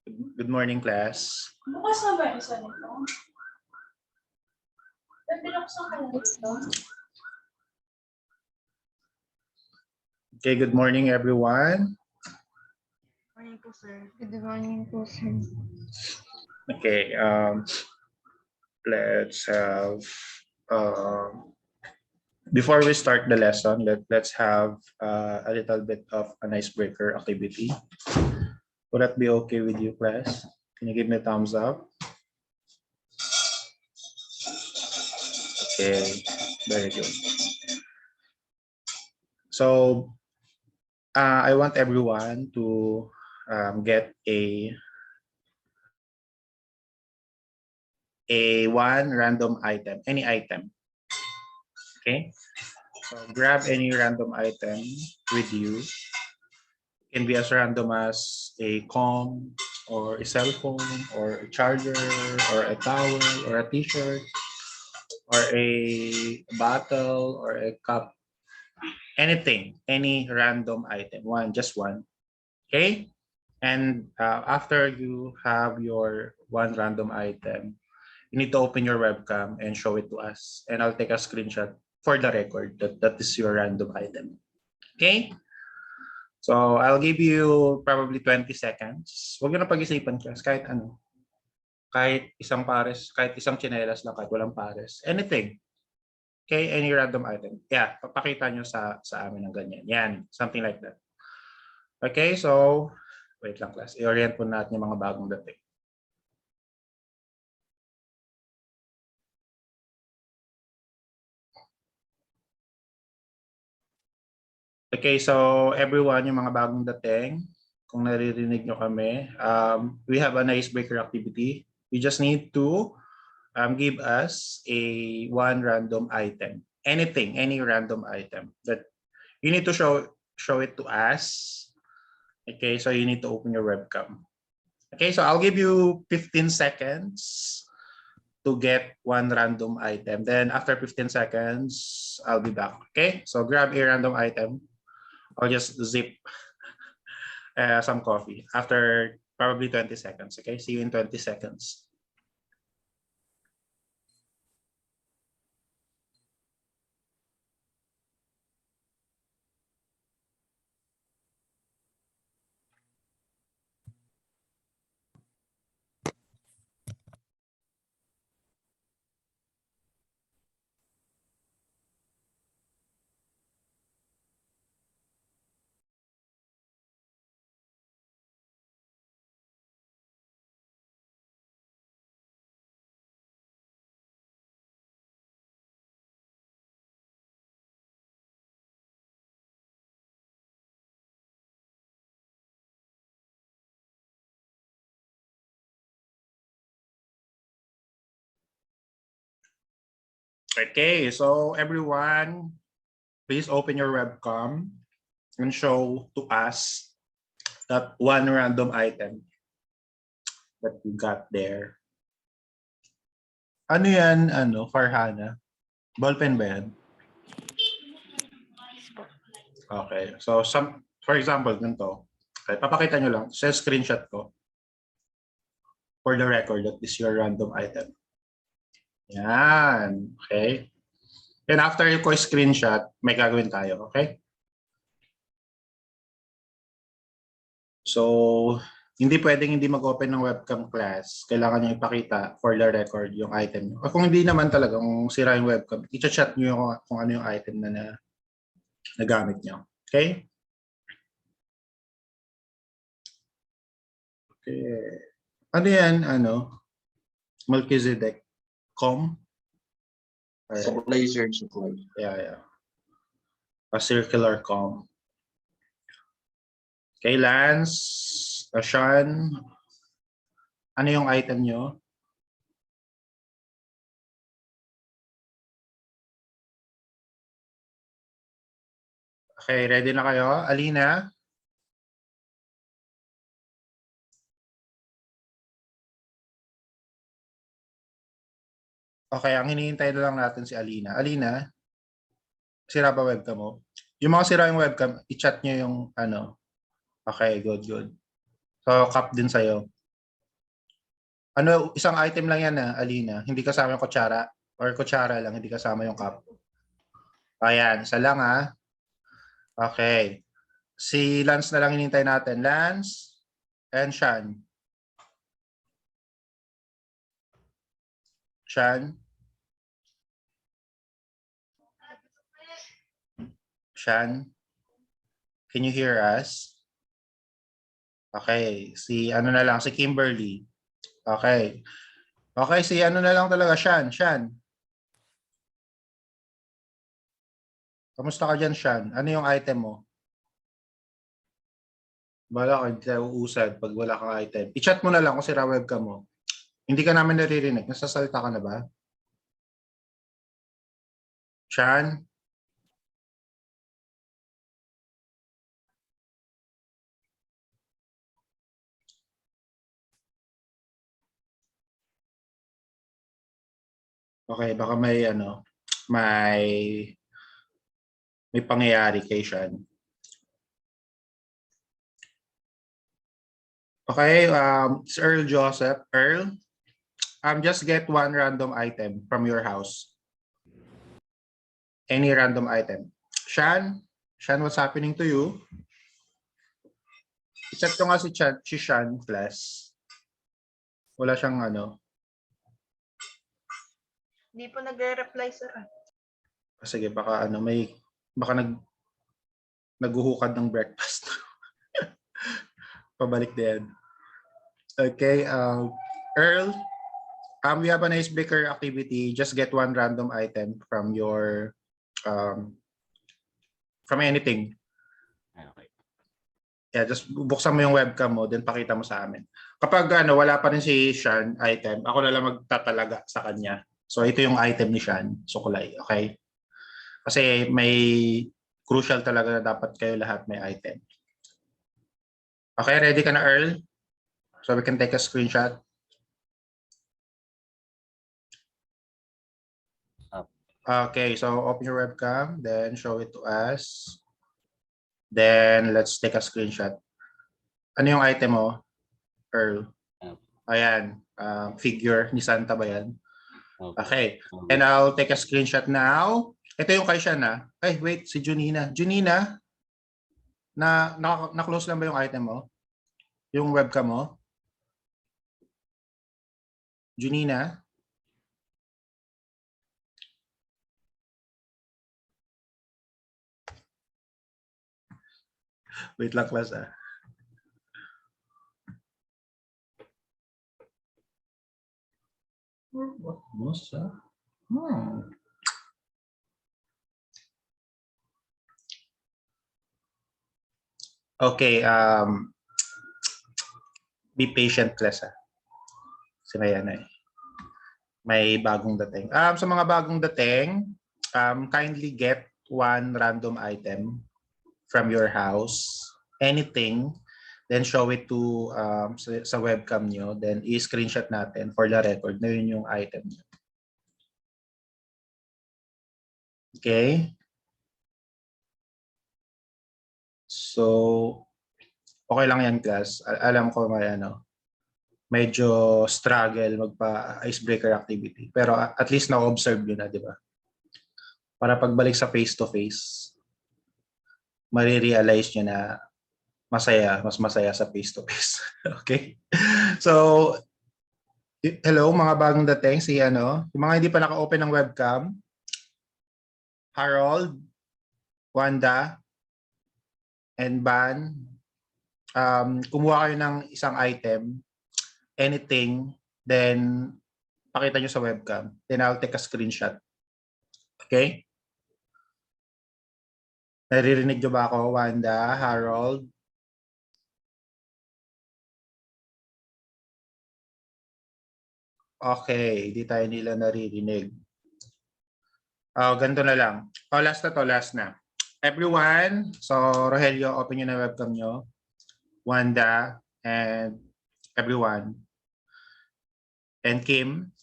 Good morning, class. Bukas na ba yung isa nito? Binuksan ko lang ito. Okay, good morning, everyone. Morning po, sir. Good morning po, sir. Okay, let's have, before we start the lesson, let's have a little bit of an icebreaker activity. Would that be okay with you, class? Can you give me a thumbs up? Okay, very good. So, I want everyone to get a one random item, any item. Okay, so grab any random item with you. It can be as random as a comb or a cell phone or a charger or a towel or a t-shirt or a bottle or a cup. Anything, any random item, just one. Okay, and after you have your one random item, you need to open your webcam and show it to us, and I'll take a screenshot for the record that is your random item. Okay, so I'll give you probably 20 seconds. Huwag nyo na pag-isipan, class, kahit ano. Kahit isang pares, kahit isang tsinelas lang, kahit walang pares. Anything. Okay, any random item. Yeah, papakita nyo sa amin ng ganyan. Yan, something like that. Okay, so wait lang, class. I-orient po natin yung mga bagong dating. Okay, so everyone, yung mga bagong dating, kung naririnig nyo kami, we have an icebreaker activity. You just need to give us a one random item. Anything, any random item that you need to show it to us. Okay, so you need to open your webcam. Okay, so I'll give you 15 seconds to get one random item. Then after 15 seconds, I'll be back. Okay, so grab a random item. I'll just zip some coffee after probably 20 seconds. Okay, see you in 20 seconds. Okay, so everyone, please open your webcam and show to us that one random item that you got there. Ano yan, Farhana? Ballpen ba yan? Okay, so for example, ganito. Okay, papakita nyo lang, sa screenshot ko for the record that is your random item. Yan, okay? And after ko screenshot, may gagawin tayo, okay? So, hindi pwedeng hindi mag-open ng webcam, class. Kailangan nyo ipakita for the record yung item nyo. O kung hindi naman talaga, kung sira yung webcam, i-chat nyo yung, kung ano yung item na nagamit nyo. Okay? Okay. Ano yan, Melchizedek? Supply, sir, supply. Yeah. A circular comb. Okay, Lance, Sean, ano yung item nyo? Okay, ready na kayo? Alina? Okay, ang hinihintay na lang natin si Alina. Alina, sira ba webcam mo? Yung mga sira yung webcam, i-chat nyo yung Okay, good. So, cup din sa'yo. Ano, isang item lang yan na, Alina. Hindi kasama yung kutsara. Or kutsara lang, hindi kasama yung cup. Ayan, isa lang ha. Okay. Si Lance na lang hinintay natin. Lance and Sean. Sean? Sean? Can you hear us? Okay. Si ano na lang, si Kimberly. Okay. Okay, si ano na lang talaga, Sean. Sean. Kamusta ka dyan, Sean? Ano yung item mo? Bala ka, hindi tayo uusad pag wala kang item. I-chat mo na lang kung sira webcam mo. Hindi ka namin naririnig. Nasasalita ka na ba? Sean? Okay, baka may ano, may pangyayari kay Sean. Okay, it's Earl Joseph. Earl, just get one random item from your house. Any random item. Sean, what's happening to you? I-chat ko nga si Sean, class. Wala siyang ano. Hindi po nagre-reply, sir. Sige, baka ano, baka naghuhukad ng breakfast. Pabalik din. Okay, Earl, we have an icebreaker activity. Just get one random item from your, from anything. Okay. Yeah, just buksan mo yung webcam mo, then pakita mo sa amin. Kapag ano, wala pa rin si Sean item, ako na lang magtatalaga sa kanya. So ito yung item ni Sean, sukulay, okay? Kasi may crucial talaga na dapat kayo lahat may item. Okay, ready ka na, Earl? So we can take a screenshot. Okay, so open your webcam, then show it to us. Then let's take a screenshot. Ano yung item mo, Earl? Ayan, figure ni Santa ba yan? Okay, and I'll take a screenshot now. Ito yung kay Sean na. Ay, wait, si Junina. Junina, na-close lang ba yung item mo? Yung webcam mo? Junina? Wait lang, class ah. What was that? Okay, be patient, class ah. Kasi may ano eh. May bagong dating. Sa mga bagong dating, kindly get one random item from your house, anything, then show it to sa webcam nyo, then i-screenshot natin for the record na yun yung item nyo. Okay? So, okay lang yan, class. Alam ko may ano, medyo struggle magpa-icebreaker activity. Pero at least na-observe nyo na, di ba? Para pagbalik sa face-to-face, marirealize nyo na mas masaya sa face-to-face. Okay? So, hello mga bagong dating, si ano, yung mga hindi pa naka-open ng webcam, Harold, Wanda, and Ban, kumuha kayo ng isang item, anything, then pakita nyo sa webcam. Then I'll take a screenshot. Okay? Naririnig nyo ba ako, Wanda, Harold? Okay, hindi tayo nila naririnig. Ganito na lang. Last na. Everyone, so Rogelio, open nyo na webcam nyo. Wanda, and everyone. And Kim.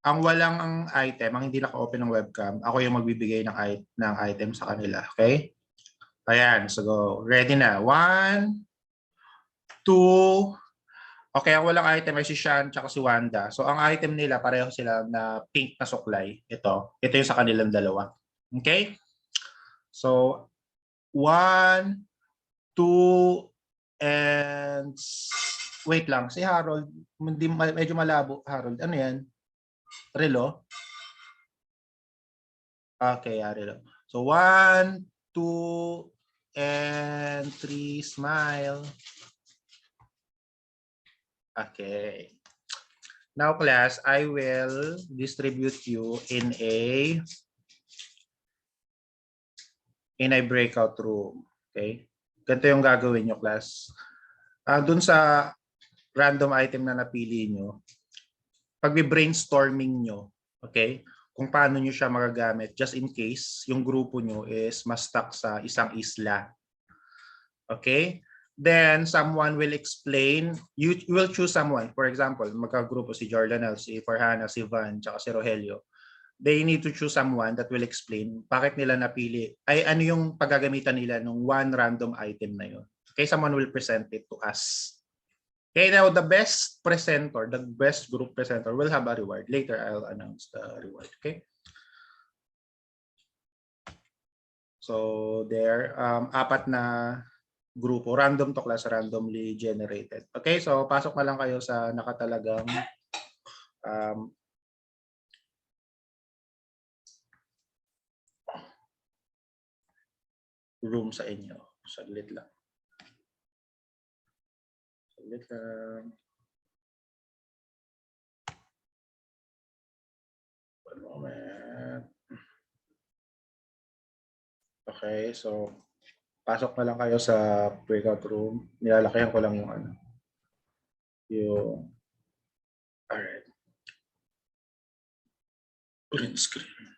Ang walang ang item, ang hindi naka-open ng webcam, ako yung magbibigay ng item sa kanila. Okay? Ayan, so go. Ready na. 1, two. Okay, ang walang item ay si Sean tsaka si Wanda. So ang item nila, pareho sila na pink na suklay. Ito yung sa kanilang dalawa. Okay? So, 1, 2, and wait lang. Si Harold, medyo malabo. Harold, ano yan? Relo? Okay, Relo. So, 1, 2, and 3, smile. Okay. Now, class, I will distribute you in a breakout room. Okay? Ganito yung gagawin nyo, class. Dun sa random item na napili nyo, pag-brainstorming nyo, okay, kung paano nyo siya magagamit just in case yung grupo nyo is mas stuck sa isang isla. Okay? Then, someone will explain, you will choose someone. For example, magkagrupo si Jordanel, si Farhana, si Van, tsaka si Rogelio. They need to choose someone that will explain bakit nila napili, ay ano yung paggagamitan nila ng one random item na yun. Okay, someone will present it to us. Okay, now the best presenter, the best group presenter will have a reward. Later, I'll announce the reward. Okay. So there, apat na grupo, random to class, randomly generated. Okay, so pasok na lang kayo sa nakatalagang room sa inyo. Saglit lang. Saglit lang. One moment. Okay, so pasok na lang kayo sa breakout room. Nilalakihan ko lang yung alright. Print screen.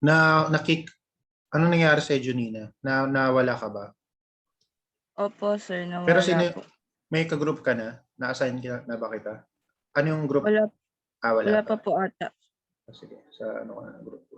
Na-kick, anong nangyari sa Junina? Nawala ka ba? Opo, sir. Pero Nawala po. may ka-group ka na? Na-assign ka na ba kita? Ano yung group? Wala, Wala wala pa. pa po ata. Sige, sa ano ka na group ko.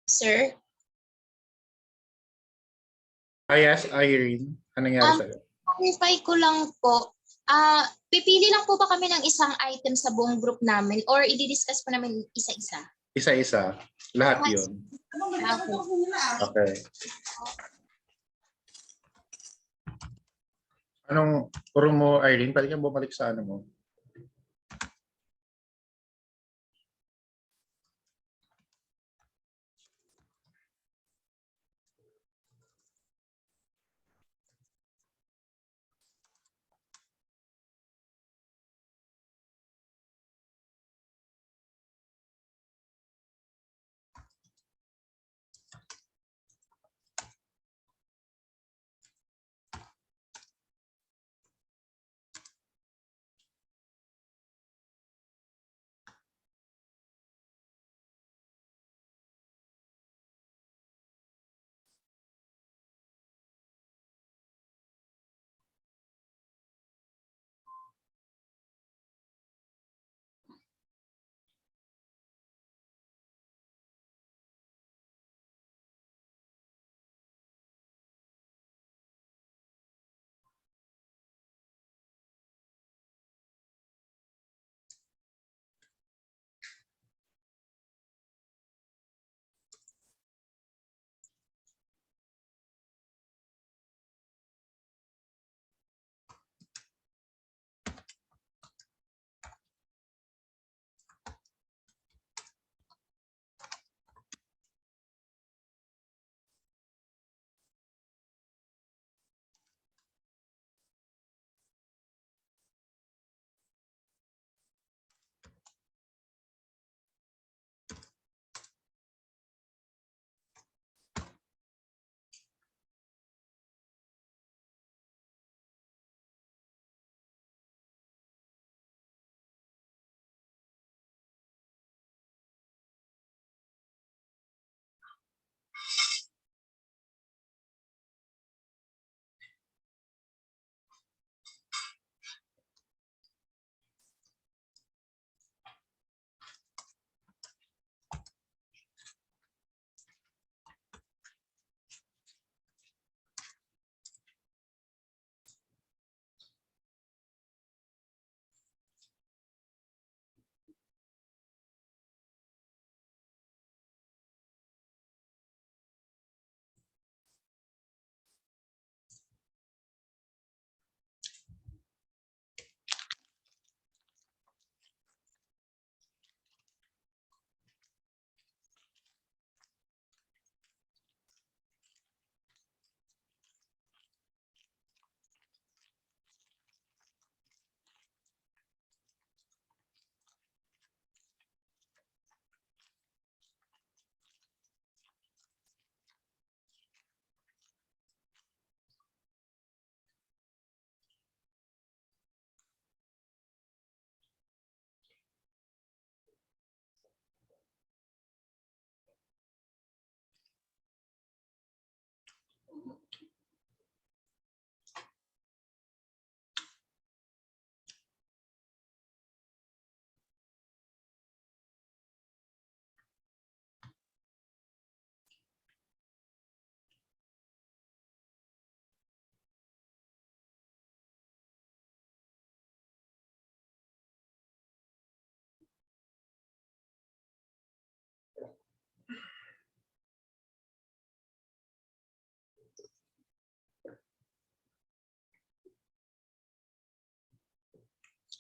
Sir? Yes, Irene. Anong nangyari sa'yo? Clarify ko lang po. Pipili lang po ba kami ng isang item sa buong group namin or i-discuss po namin isa-isa? Isa-isa. Lahat yun. Okay. Anong puro mo, Irene? Pwede kang bumalik sa ano mo?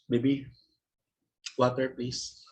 Baby, water please.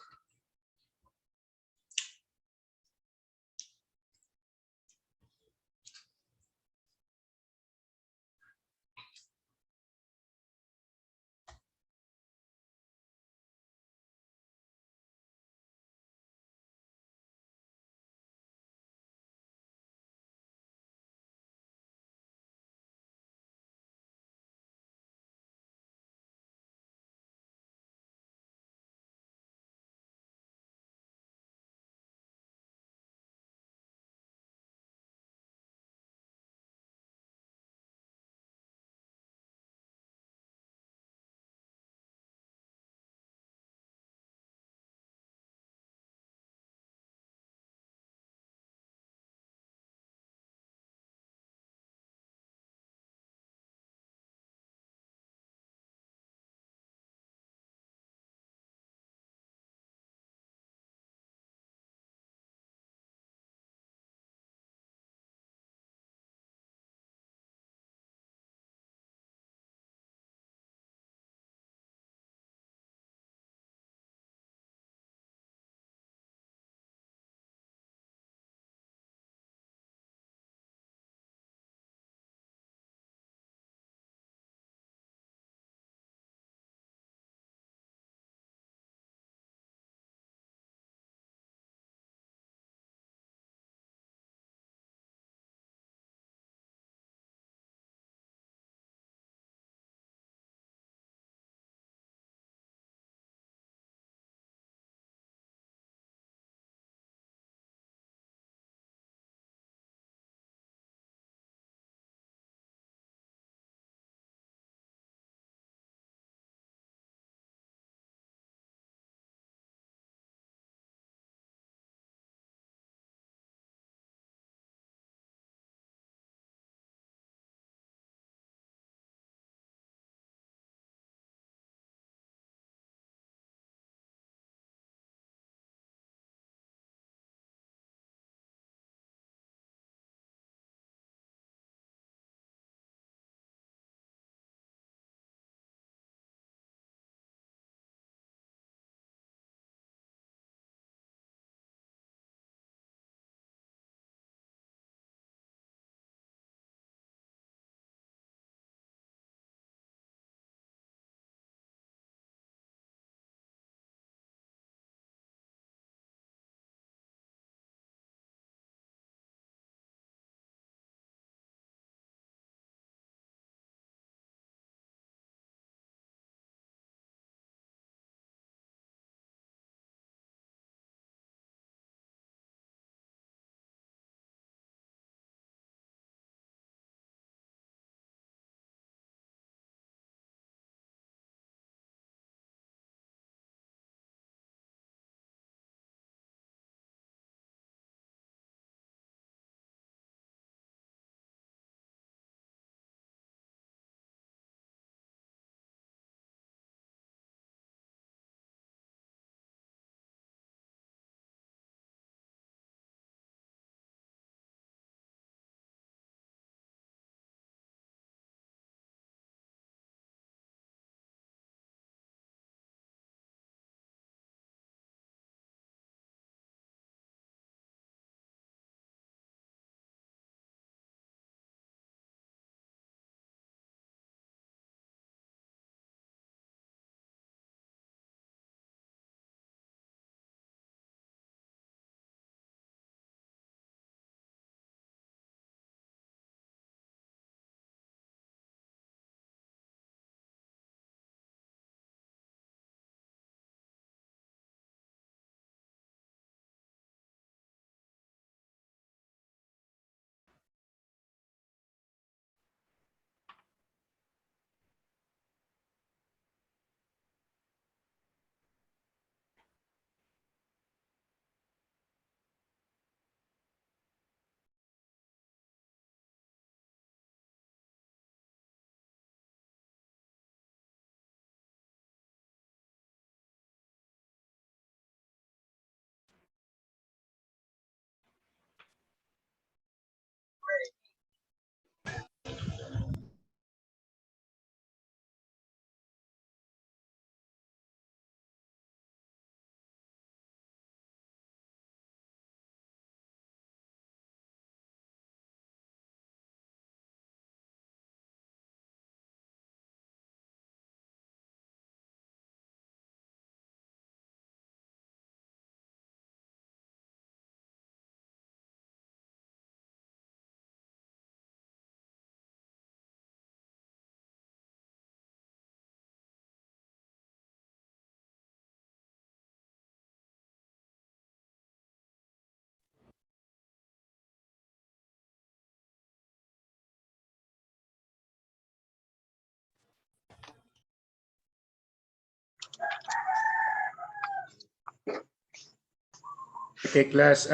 Okay, class.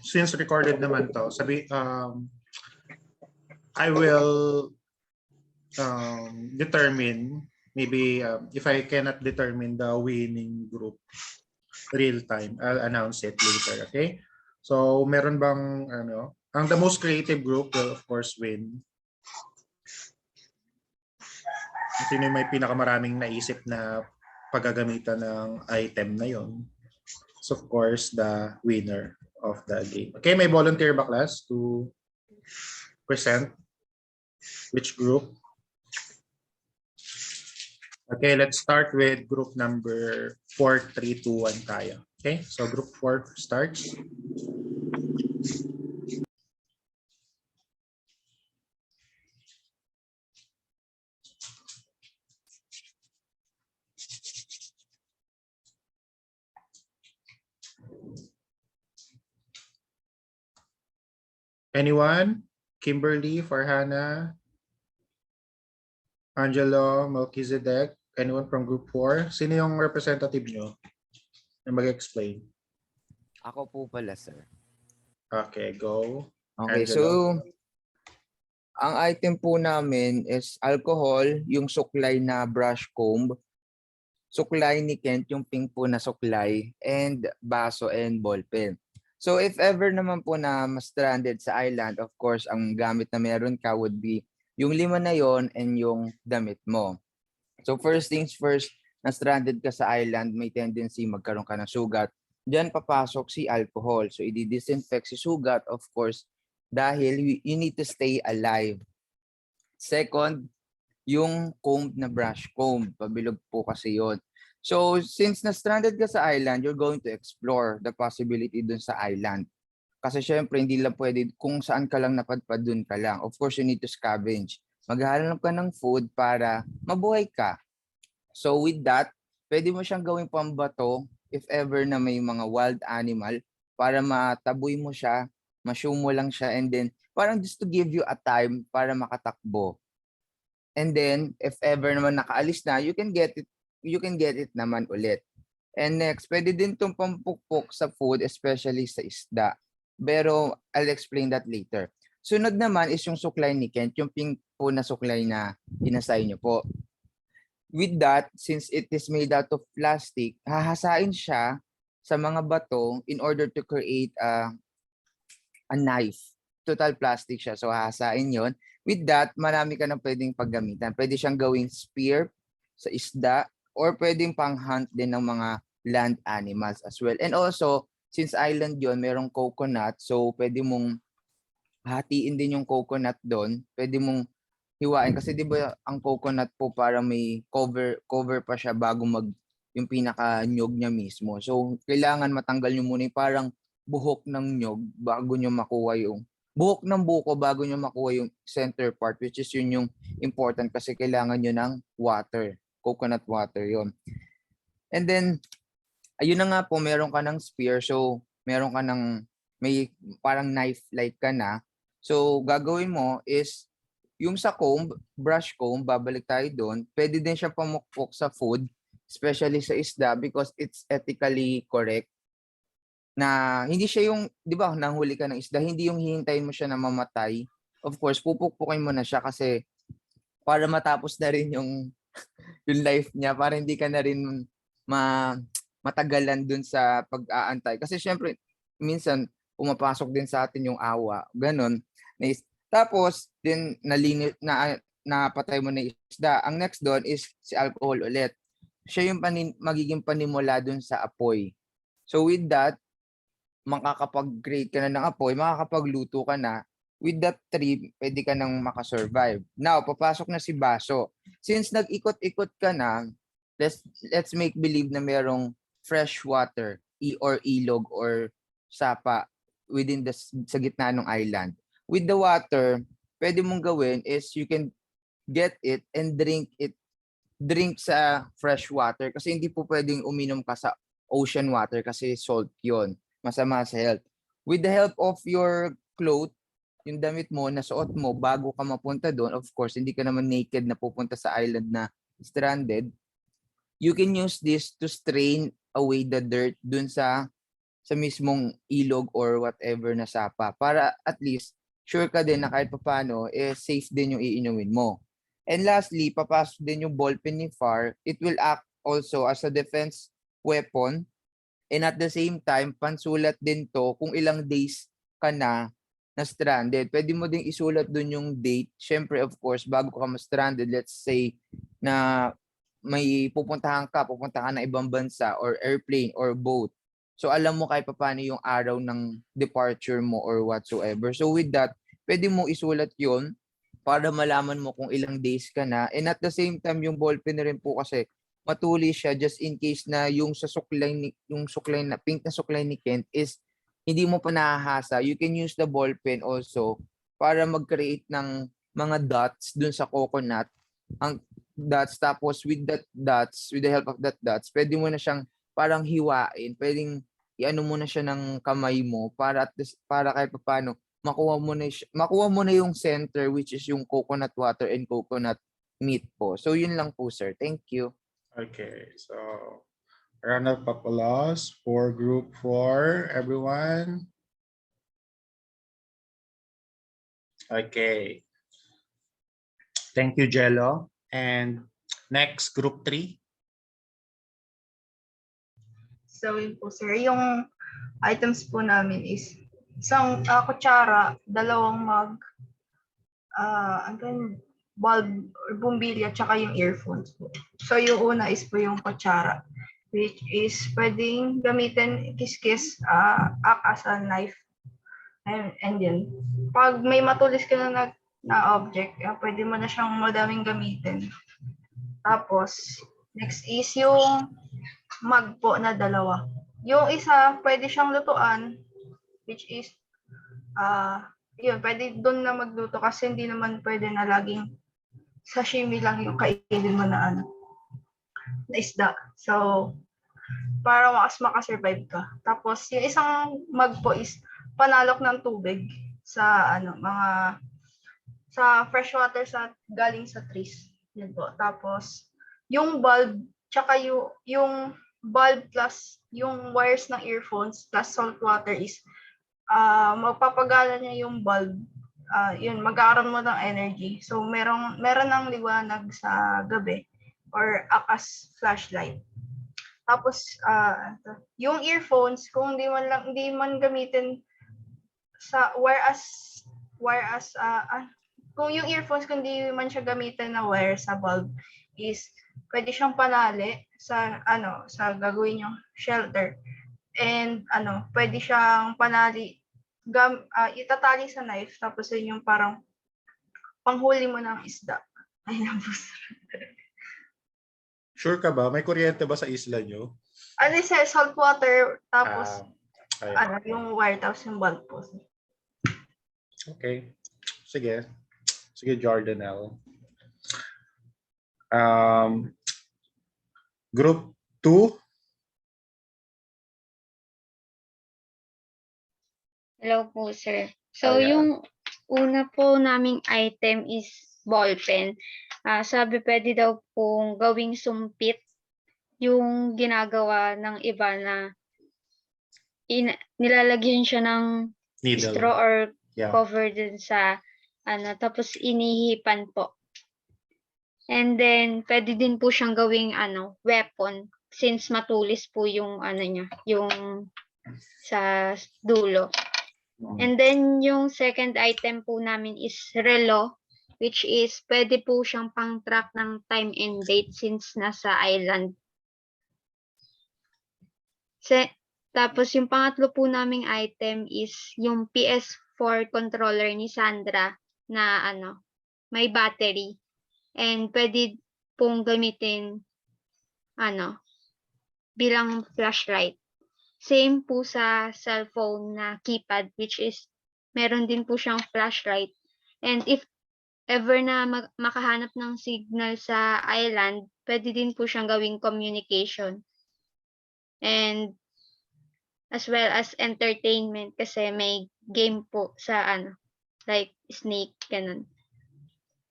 Since recorded naman to, I will determine maybe if I cannot determine the winning group real time, I'll announce it later. Okay. So meron bang ang the most creative group will of course win. Sino yung may pinakamaraming naisip na paggagamitan ng item na yon? So of course the winner of the game. Okay, may volunteer ba class to present which group? Okay, let's start with group number 4, 3, 2, 1 tayo. Okay, so group 4 starts. Anyone? Kimberly, Farhana, Angelo, Melchizedek, anyone from group 4? Sino yung representative nyo na mag-explain? Ako po pala, sir. Okay, go. Okay, Angelo. so ang item po namin is alcohol, yung suklay na brush comb, suklay ni Kent, yung pink po na suklay, and baso and ballpen. So if ever naman po na ma-stranded sa island, of course, ang gamit na meron ka would be yung 5 na yon and yung damit mo. So first things first, na-stranded ka sa island, may tendency magkaroon ka ng sugat. Diyan papasok si alcohol. So i-disinfect si sugat, of course, dahil you need to stay alive. Second, yung comb na brush comb. Pabilog po kasi yon. So since na-stranded ka sa island, you're going to explore the possibility dun sa island. Kasi syempre, hindi lang pwede kung saan ka lang napadpad, dun ka lang. Of course, you need to scavenge. Maghahanap ka ng food para mabuhay ka. So with that, pwede mo siyang gawing pambato if ever na may mga wild animal para mataboy mo siya, ma-show mo lang siya, and then parang just to give you a time para makatakbo. And then if ever naman nakaalis na, you can get it naman ulit. And next, pwede din itong pampukpok sa food, especially sa isda. Pero I'll explain that later. Sunod naman is yung suklay ni Kent, yung pink po na suklay na inasay nyo po. With that, since it is made out of plastic, hahasain siya sa mga bato in order to create a knife. Total plastic siya. So hahasain yon. With that, marami ka na pwedeng paggamitan. Pwede siyang gawing spear sa isda or pwedeng pang-hunt din ng mga land animals as well. And also, since island yon, merong coconut. So pwede mong hatiin din yung coconut doon. Pwede mong hiwain kasi 'di ba ang coconut po para may cover pa siya bago yung pinaka-nyog niya mismo. So kailangan matanggal niyo muna yung parang buhok ng nyog bago niyo makuha yung buhok ng buko bago niyo makuha yung center part, which is yun yung important kasi kailangan niyo ng water, coconut water yon. And then ayun na nga po, meron ka ng spear, so meron ka ng may parang knife like ka na. So gagawin mo is yung sa comb, brush comb, babalik tayo doon, pwede din siya pamukpok sa food, especially sa isda because it's ethically correct na hindi siya yung, di ba, nanghuli ka ng isda, hindi yung hihintayin mo siya na mamatay. Of course, pupukpukin mo na siya kasi para matapos na rin yung life niya, para hindi ka na rin matagalan dun sa pag-aantay. Kasi syempre, minsan, pumapasok din sa atin yung awa. Ganon. Tapos, din napatay mo na isda. Ang next doon is si alcohol ulit. Siya yung magiging panimula doon sa apoy. So with that, makakapag-create ka na ng apoy, makakapagluto ka na. With that tree, pwede ka nang makasurvive. Now, papasok na si baso. Since nag-ikot-ikot ka na, let's make believe na merong fresh water or ilog or sapa within sa gitna ng island. With the water, pwede mong gawin is you can get it and drink sa fresh water kasi hindi po pwedeng uminom ka sa ocean water kasi salt yon, masama sa health. With the help of your clothes, yung damit mo, nasuot mo bago ka mapunta doon, of course, hindi ka naman naked na pupunta sa island na stranded, you can use this to strain away the dirt dun sa sa mismong ilog or whatever na sapa para at least sure ka din na kahit papaano safe din yung iinumin mo. And lastly, papasok din yung ballpen ni FAR. It will act also as a defense weapon and at the same time, pansulat din to kung ilang days ka na stranded. Pwede mo ding isulat dun yung date. Siyempre, of course, bago ka ma-stranded, let's say na may pupunta ka na ibang bansa or airplane or boat. So alam mo kahit paano yung araw ng departure mo or whatsoever. So with that, pwede mo isulat yon para malaman mo kung ilang days ka na. And at the same time, yung ballpen na rin po kasi matulis siya just in case na yung sa suklay na pink na suklay ni Kent is hindi mo pa nahahasa. You can use the ballpen also para mag-create ng mga dots dun sa coconut. Ang dots, tapos with the help of that dots, pwede mo na siyang parang hiwain, pwedeng iano mo na siya ng kamay mo para para kahit paano makuha mo na yung center, which is yung coconut water and coconut meat po. So yun lang po, sir. Thank you. Okay, so round of applause for group 4, everyone. Okay. Thank you, Jello. And next, group 3. So yun po sir, yung items po namin is isang kutsara, dalawang mug, bulb or bumbilya, tsaka yung earphones po. So yung una is po yung kutsara, which is pwedeng gamitin kiskis, act as a knife. And yun, pag may matulis ka na object, pwede mo na siyang madaming gamitin. Tapos, next is yung mug po na dalawa. Yung isa, pwede siyang lutuan, which is, yun, pwede doon na magluto kasi hindi naman pwede na laging sashimi lang yung kainin mo na na isda. So, para makasurvive ka. Tapos, yung isang mug po is panalok ng tubig sa sa fresh water galing sa trees. Yun po. Tapos, yung bulb, tsaka yung bulb plus yung wires ng earphones plus salt water is magpapagala niya yung bulb. Yun, mag-aaral mo ng energy. So, meron ng liwanag sa gabi or akas flashlight. Tapos, yung earphones, kung di man gamitin sa whereas kung yung earphones kung di man siya gamitin na wire sa bulb is pwede siyang panali sa gagawin yung shelter, and pwede siyang panali itatali sa knife, tapos yun yung parang panghuli mo ng isda. Ayun po. Sure ka ba? May kuryente ba sa isla nyo? Salt water, tapos Ayun. yung wire, tapos yung bulb po. Okay. Sige, Jordanelle. Group 2. Hello po, sir. So, Ayan. yung una po naming item is ballpen. Sabi pwede daw pong gawing sumpit yung ginagawa ng iba na nilalagyan siya ng Needle. straw or Yeah. cover din sa tapos inihipan po. And then, pwede din po siyang gawing weapon since matulis po yung niya, yung sa dulo. And then, yung second item po namin is relo, which is pwede po siyang pang-track ng time and date since nasa island. Tapos, yung pangatlo po naming item is yung PS4 controller ni Sandra na may battery. And pwede pong gamitin bilang flashlight. Same po sa cellphone na keypad, which is meron din po siyang flashlight. And if ever na makahanap ng signal sa island, pwede din po siyang gawing communication. And as well as entertainment kasi may game po sa like snake, ganun.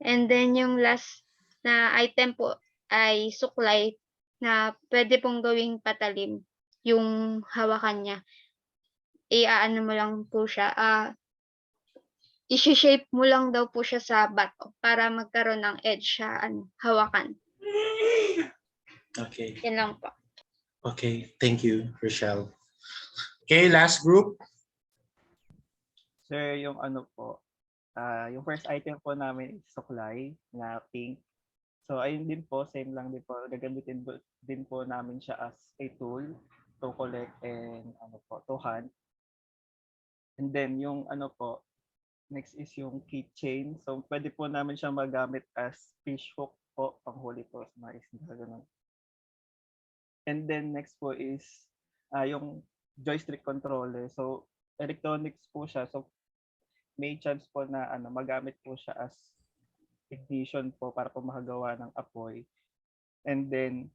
And then yung last na item po ay suklay na pwede pong gawing patalim yung hawakan niya. i-ano mo lang po siya, i-shape mo lang daw po siya sa bato para magkaroon ng edge siya, hawakan. Okay. Yan lang po. Okay. Thank you, Rochelle. Okay, last group. Sir, yung ano po, yung first item po namin is suklay na pink. So ayun din po, same lang din po. Gagamitin din po namin siya as a tool to collect and ano po, to hunt. And then yung ano po, next is yung keychain. So pwede po namin siya magamit as fish hook po, panghuli po sa mga isda, ganun. And then next po is yung joystick controller. So electronics po siya. So may chance po na magamit po siya as ignition po para po makagawa ng apoy. And then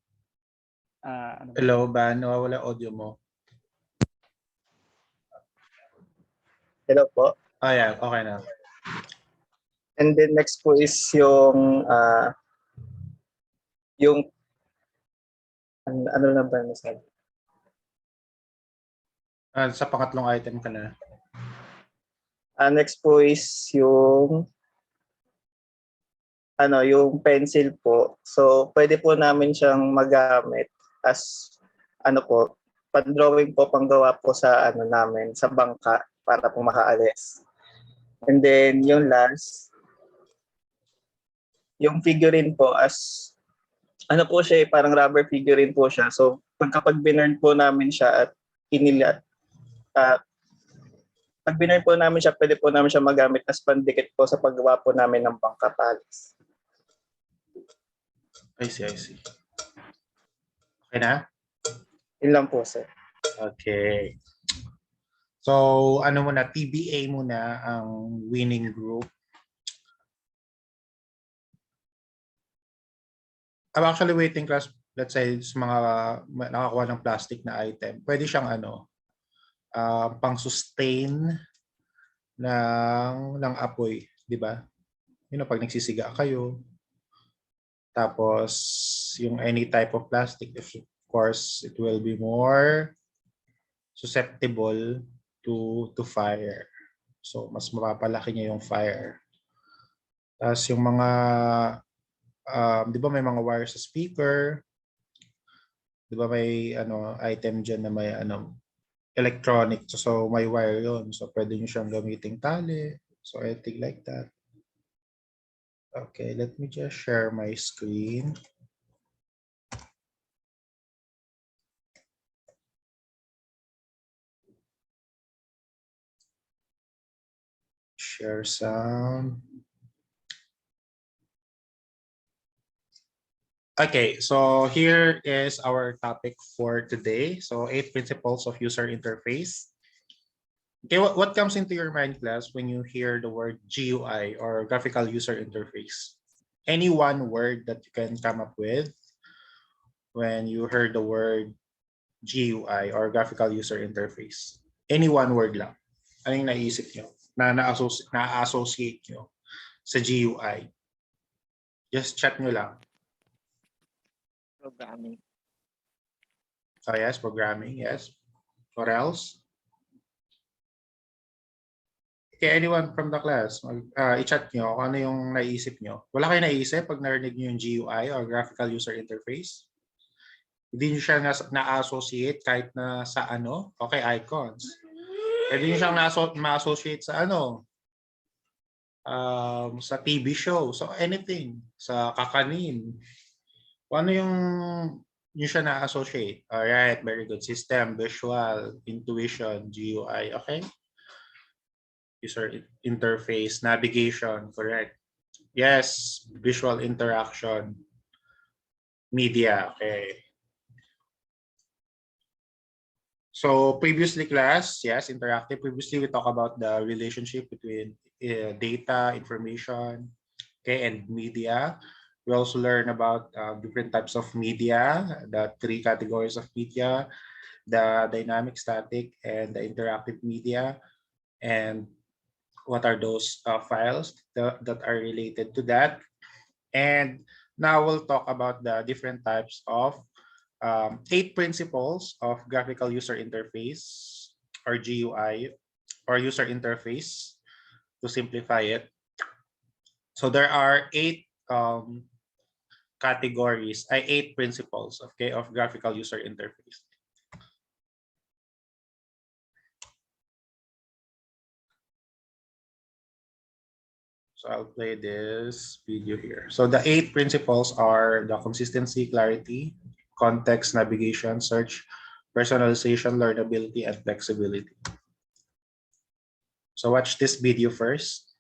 ano ba? Hello, Ban. Nawawala audio mo. Hello po. Oh, yeah. Okay na. And then next po is yung ano na ba nasabi? Sa pangatlong item ka na. Next po is yung pencil po. So pwede po namin siyang magamit as pan-drawing po, panggawa po sa namin sa bangka para po makaalis. And then yung last, yung figurine po as po siya, parang rubber figurine po siya. So kapag binurn po namin siya at pag binurn po namin siya, pwede po namin siya magamit as pandikit po sa paggawa po namin ng bangka palis. I see. Okay na? Yun lang po, sir. Okay. So, TBA muna ang winning group. I'm actually waiting class, let's say, sa mga nakakuha ng plastic na item. Pwede siyang pang-sustain ng apoy, di ba? Pag nagsisiga kayo. Tapos, yung any type of plastic, of course, it will be more susceptible to fire. So, mas mapapalaki niya yung fire. Tapos yung mga, di ba may mga wire sa speaker? Di ba may item dyan na may electronic. So, may wire yon. So, pwede nyo siyang gamiting tali. So, anything like that. Okay, let me just share my screen. Share sound. Okay, so here is our topic for today. So 8 principles of user interface. Okay, what comes into your mind, class, when you hear the word GUI or graphical user interface? Any one word that you can come up with when you heard the word GUI or graphical user interface? Any one word lang. Ano yung naisip nyo? Na-associate nyo sa GUI? Just chat nyo lang. Programming. Oh, yes, programming, yes. What else? Okay, anyone from the class, i-chat nyo kung ano yung naisip nyo. Wala kayo naisip pag narinig nyo yung GUI or graphical user interface? Hindi nyo siya na-associate kahit na sa Okay, icons. Pwede nyo siyang ma-associate sa sa TV show. So anything. Sa kakanin. Kung ano yung siya na-associate. Alright, very good. System, visual, intuition, GUI. Okay? User interface, navigation. Correct. Yes, visual interaction. Media. Okay. So previously class, yes, interactive. Previously, we talked about the relationship between data, information, okay, and media. We also learn about different types of media, the 3 categories of media, the dynamic, static, and the interactive media, and what are those files that are related to that. And now we'll talk about the different types of 8 principles of graphical user interface. or GUI or user interface to simplify it. So there are eight principles, okay, of graphical user interface. So I'll play this video here. So the 8 principles are the consistency, clarity, context, navigation, search, personalization, learnability, and flexibility. So watch this video first.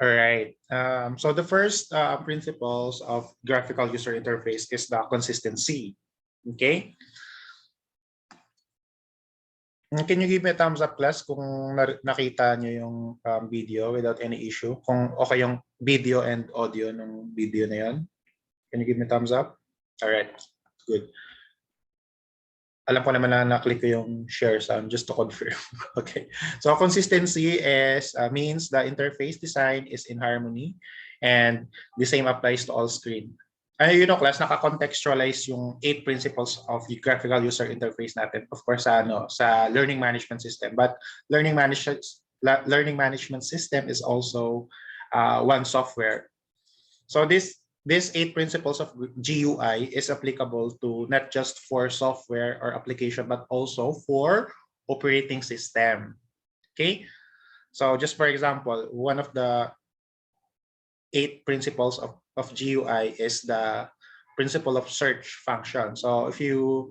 All right. So the first principles of graphical user interface is the consistency. Okay. Can you give me a thumbs up, class, kung nakita nyo yung video without any issue? Kung okay yung video and audio ng video na yun? Can you give me a thumbs up? All right. Good. Alam ko naman na na-click ko yung share sound just to confirm. Okay. So consistency means the interface design is in harmony and the same applies to all screen. You know, class, naka-contextualize yung 8 principles of the graphical user interface natin. Of course, sa learning management system. But learning management system is also one software. So these 8 principles of GUI is applicable to not just for software or application, but also for operating system. Okay. So just for example, one of the 8 principles of GUI is the principle of search function. So if you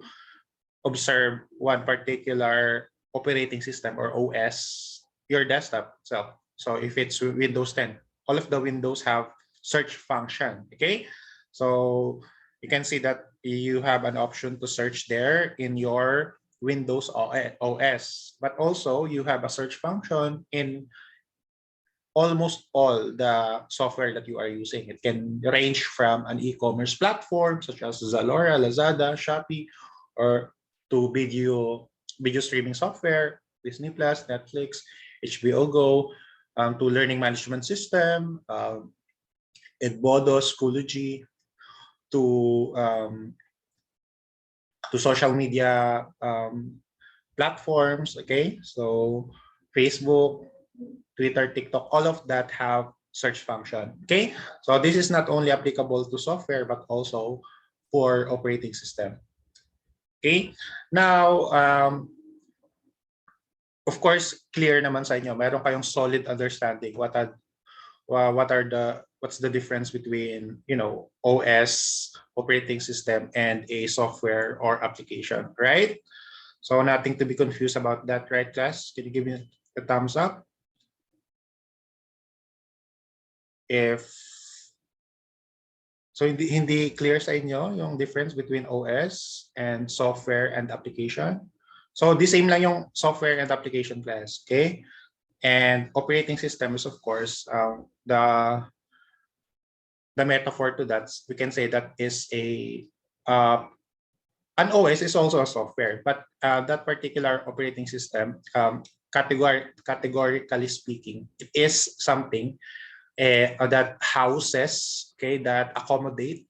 observe one particular operating system or OS, your desktop itself. So if it's Windows 10, all of the Windows have search function. Okay. So you can see that you have an option to search there in your Windows OS, but also you have a search function in almost all the software that you are using. It can range from an e-commerce platform such as Zalora, Lazada, Shopee, or to video streaming software, Disney Plus, Netflix, HBO Go, to learning management system, Edmodo, Schoology, to social media platforms. Okay, so Facebook, Twitter, TikTok, all of that have search function. Okay, so this is not only applicable to software but also for operating system. Okay, now of course clear naman sa inyo, meron kayong solid understanding what's the difference between, you know, OS, operating system, and a software or application, right? So nothing to be confused about that, right, class? Can you give me a thumbs up if so hindi clear sa inyo yung difference between OS and software and application? So the same lang yung software and application, class, okay? And operating system is of course the metaphor to that. We can say that is an OS is also a software, but that particular operating system, categorically speaking, it is something that houses, okay, that accommodate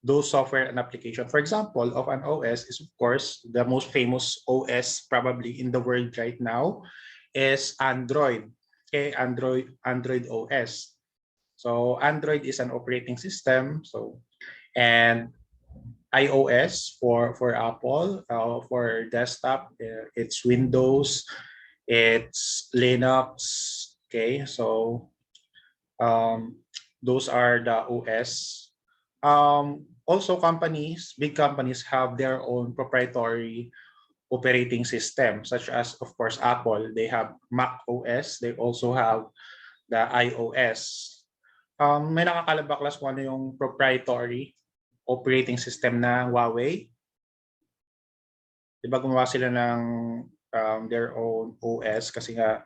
those software and application. For example, of an OS is of course the most famous OS probably in the world right now is Android. Okay, Android OS. So Android is an operating system. So and iOS for Apple, for desktop, it's Windows, it's Linux. Okay, so those are the OS. Also, big companies have their own proprietary operating system, such as, of course, Apple. They have Mac OS. They also have the iOS. May nakakalabaklas kung ano yung proprietary operating system na Huawei. Diba gumawa sila ng their own OS kasi nga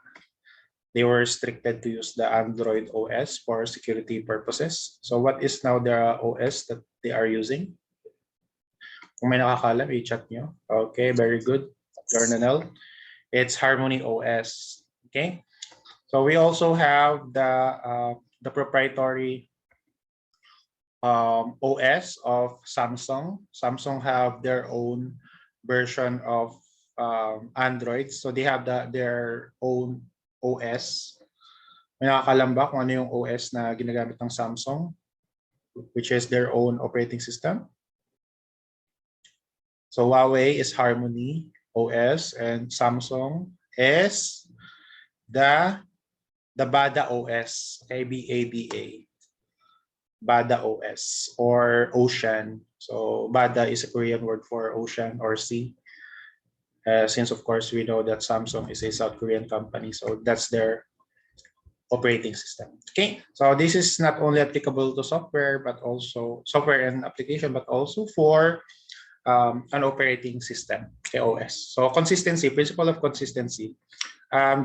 they were restricted to use the Android OS for security purposes. So what is now the OS that they are using? Kung may nakakalam, i-chat nyo. Okay, very good. Journal. It's Harmony OS. Okay. So we also have the proprietary OS of Samsung. Samsung have their own version of Android. So they have their own OS. May nakakalam ba kung ano yung OS na ginagamit ng Samsung, which is their own operating system? So Huawei is Harmony OS and Samsung is the Bada OS, okay, BABA. Bada OS or Ocean. So Bada is a Korean word for ocean or sea. Since of course we know that Samsung is a South Korean company, so that's their operating system. Okay, so this is not only applicable to software, but also software and application, but also for an operating system, the OS. So consistency, principle of consistency.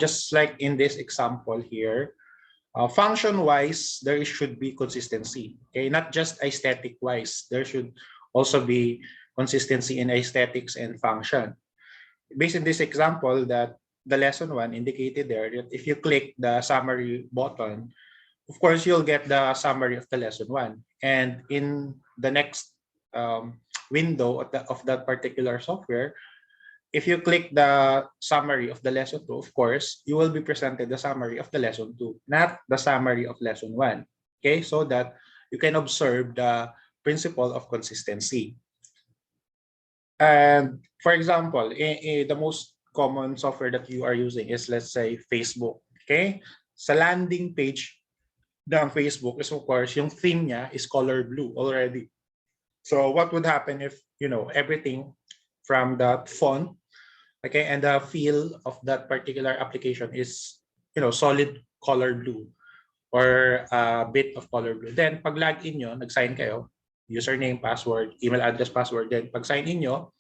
Just like in this example here, function-wise, there should be consistency. Okay, not just aesthetic-wise. There should also be consistency in aesthetics and function. Based on this example, that the lesson one indicated there, that if you click the summary button, of course, you'll get the summary of the lesson one. And in the next window of that particular software, if you click the summary of the lesson 2, of course, you will be presented the summary of the lesson 2, not the summary of lesson 1. Okay, so that you can observe the principle of consistency. And for example, the most common software that you are using is, let's say, Facebook. Okay, sa landing page ng Facebook is, of course, yung theme niya is color blue already. So what would happen if, everything from the font, okay, and the feel of that particular application is, solid color blue or a bit of color blue. Then pag login nyo, nag-sign kayo, username, password, email address, password, then pag sign in nyo,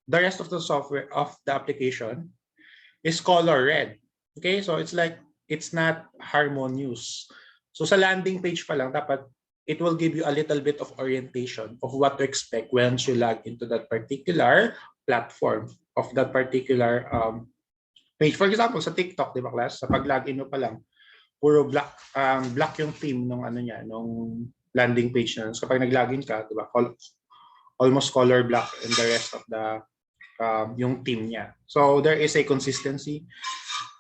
the rest of the software of the application is color red. Okay, so it's like, it's not harmonious. So sa landing page pa lang, dapat it will give you a little bit of orientation of what to expect once you log into that particular platform of that particular page. For example, sa TikTok, di ba, class? Sa pag-login mo pa lang, puro black yung theme nung nung landing page na. So kapag nag-login ka, di ba, almost color black and the rest of the yung theme niya. So there is a consistency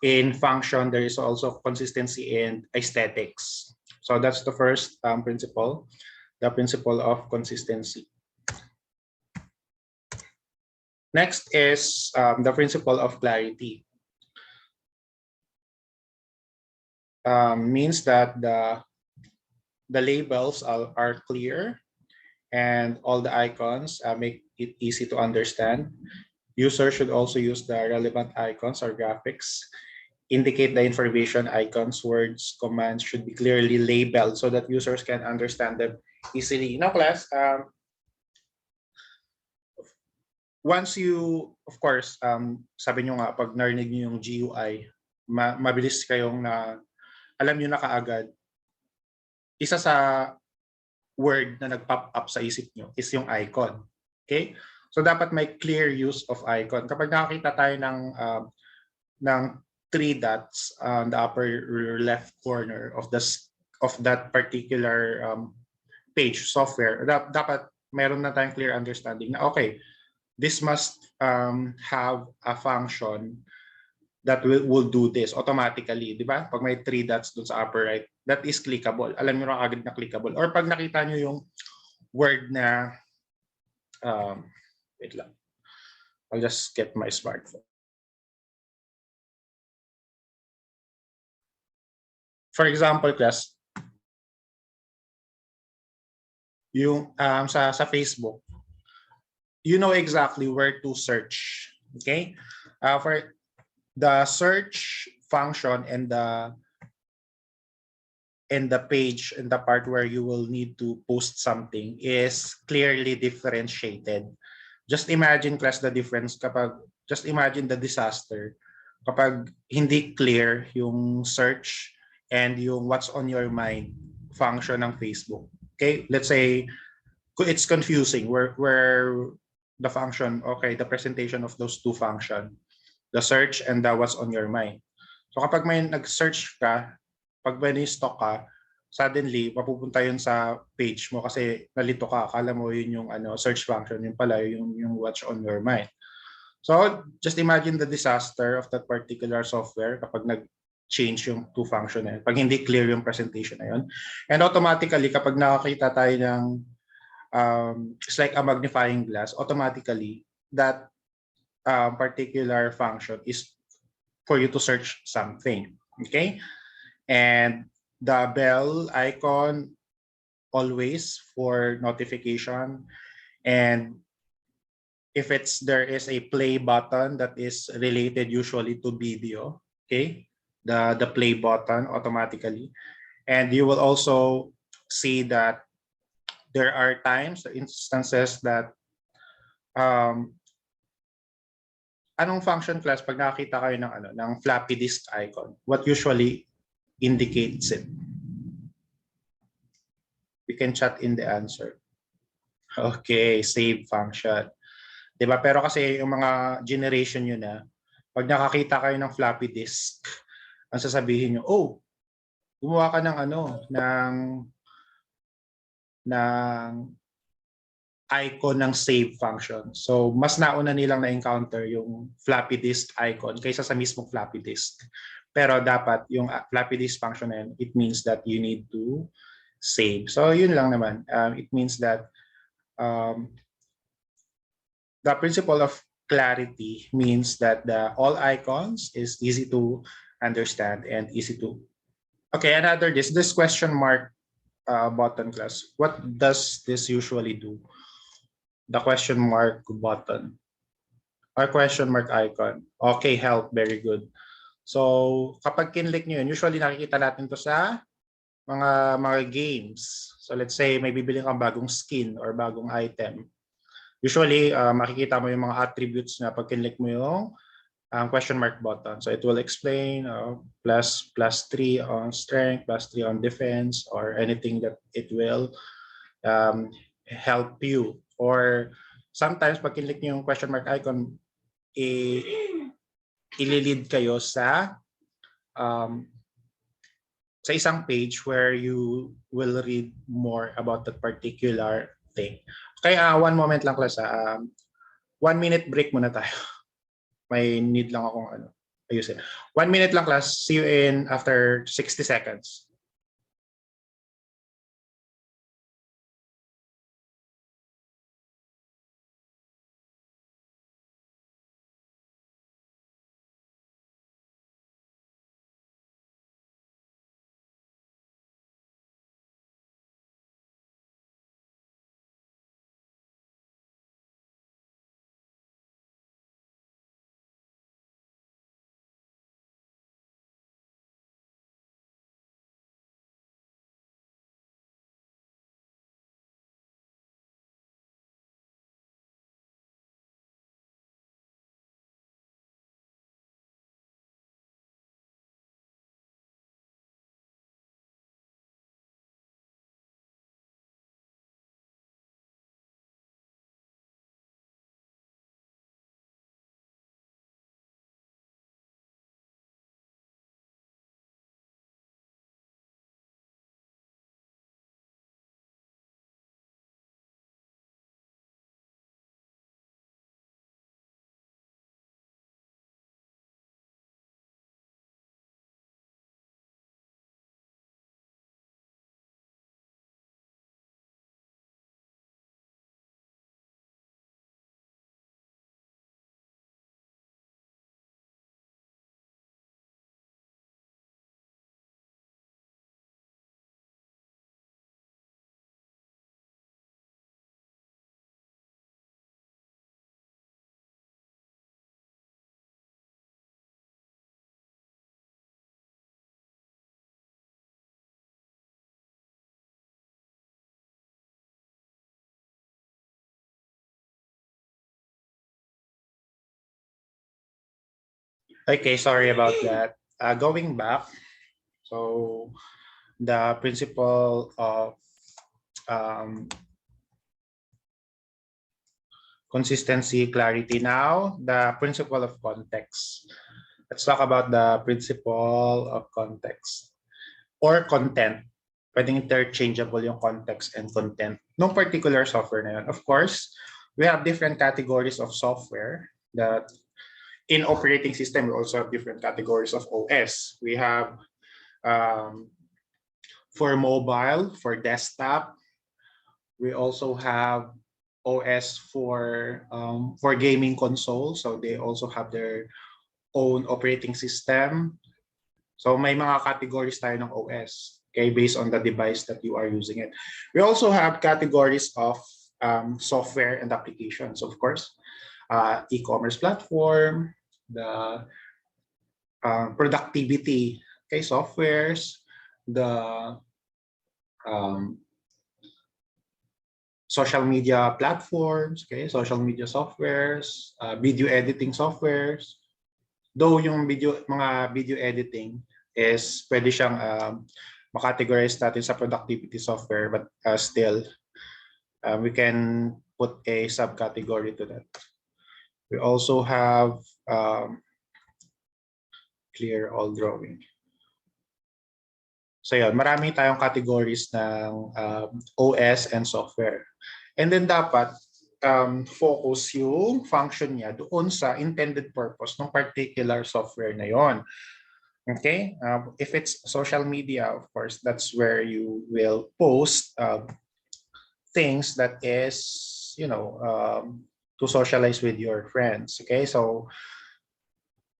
in function. There is also consistency in aesthetics. So that's the first principle, the principle of consistency. Next is the principle of clarity. Means that the labels are clear and all the icons make it easy to understand. Users should also use the relevant icons or graphics, indicate the information. Icons, words, commands should be clearly labeled so that users can understand them easily. Now, class, once you, of course, sabi nyo nga, pag narinig nyo yung GUI, mabilis kayong alam nyo na kaagad, isa sa word na nag-pop up sa isip nyo is yung icon. Okay? So dapat may clear use of icon. Kapag nakakita tayo ng 3 dots on the upper left corner of that particular page software, dapat meron na tayong clear understanding na okay, this must have a function that will do this automatically, di ba? Pag may 3 dots dun sa upper right, that is clickable. Alam niyo na agad na clickable. Or pag nakita niyo yung word na wait lang. I'll just get my smartphone. For example, class, yung sa Facebook, you know exactly where to search. Okay? For the search function and the page and the part where you will need to post something is clearly differentiated. Just imagine, class, the difference just imagine the disaster kapag hindi clear yung search and yung what's on your mind function ng Facebook. Okay, let's say it's confusing where the function, okay, the presentation of those two functions, the search and the what's on your mind. So kapag may nag-search ka, pag may ni-stalk ka, suddenly mapupunta yun sa page mo kasi nalito ka, akala mo yun yung search function, yung pala yung what's on your mind. So just imagine the disaster of that particular software kapag nag-change yung two function na yun, pag hindi clear yung presentation na yun. And automatically, kapag nakakita tayo ng it's like a magnifying glass, automatically that particular function is for you to search something. Okay? And the bell icon always for notification, and if there is a play button that is related usually to video, okay, the play button automatically. And you will also see that there are times, instances that anong function class pag nakakita kayo ng ng floppy disk icon, what usually indicates it? We can chat in the answer. Okay, save function. 'Di ba? Pero kasi yung mga generation nyo na, pag nakakita kayo ng floppy disk, ang sasabihin nyo, oh, gumawa ka ng ng icon ng save function. So, mas nauna nilang na-encounter yung floppy disk icon kaysa sa mismong floppy disk. Pero dapat yung floppy disk function na yun, it means that you need to save. So, yun lang naman. It means that the principle of clarity means that all icons is easy to understand and easy to. Okay, another this question mark button class. What does this usually do? The question mark button or question mark icon. Okay, help, very good. So kapag kinlik nyo yun, usually nakikita natin to sa mga games. So let's say may bibili kang bagong skin or bagong item. Usually makikita mo yung mga attributes na pag kinlik mo yung question mark button. So it will explain plus 3 on strength, plus 3 on defense, or anything that it will help you. Or sometimes pag kinlik niyo yung question mark icon, ililid kayo sa isang page where you will read more about that particular thing. Okay, 1 moment lang class. 1 minute break muna tayo. May need lang akong ayusin. 1 minute lang class. See you in after 60 seconds. Okay, sorry about that. Going back, so the principle of consistency, clarity. Now, the principle of context. Let's talk about the principle of context or content. Pwedeng interchangeable yung context and content. No particular software na yun. Of course, we have different categories of software that in operating system, we also have different categories of OS. We have for mobile, for desktop. We also have OS for gaming console. So they also have their own operating system. So may mga categories tayo ng OS, okay, based on the device that you are using it. We also have categories of software and applications, of course. E-commerce platform, the productivity, okay, softwares, the um, social media platforms, okay, social media softwares, video editing softwares. Though yung mga video editing is pwede siyang makategorize natin sa productivity software, but still we can put a subcategory to that. We also have clear all drawing. So yun, marami tayong categories ng OS and software. And then dapat focus yung function niya doon sa intended purpose ng particular software na yon. Okay? If it's social media, of course, that's where you will post things that is, to socialize with your friends. Okay? So,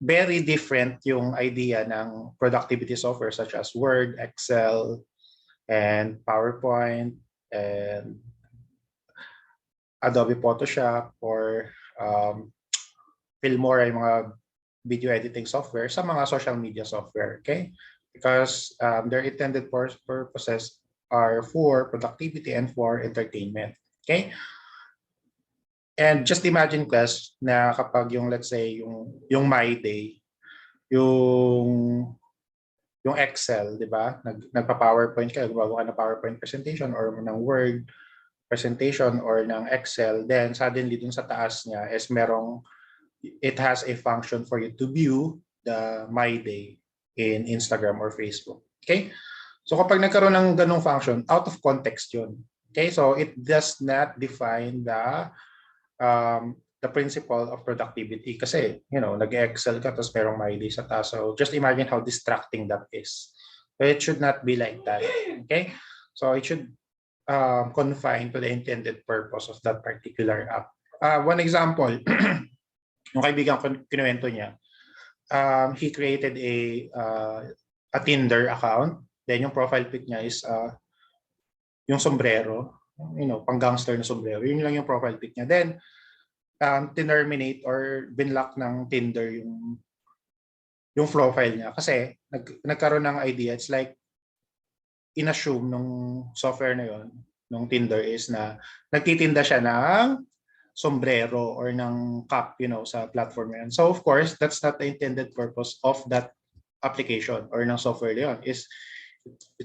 very different yung idea ng productivity software such as Word, Excel, and PowerPoint, and Adobe Photoshop, or Filmora, yung mga video editing software sa mga social media software, okay? Because their intended purposes are for productivity and for entertainment, okay? And just imagine, class, na kapag yung, let's say, yung My Day, yung Excel, di ba? Nagpa-PowerPoint ka, gumagawa ka ng PowerPoint presentation or ng Word presentation or ng Excel, then suddenly dun sa taas niya is it has a function for you to view the My Day in Instagram or Facebook. Okay? So kapag nagkaroon ng ganong function, out of context yun. Okay? So it does not define the principle of productivity kasi, nag-Excel ka tapos merong My Day sa taas. So just imagine how distracting that is. So it should not be like that. Okay? So it should confine to the intended purpose of that particular app. One example, yung kaibigan ko, kinuwento niya, he created a Tinder account. Then yung profile pic niya is yung sombrero, pang gangster na sombrero. Yun lang yung profile pic niya. Then tinerminate or binlock ng Tinder yung profile niya kasi nagkaroon ng idea. It's like inassume nung software na yon, nung Tinder, is na nagtitinda siya ng sombrero or ng cap, sa platform yan. So of course, that's not the intended purpose of that application or ng software na yun. It's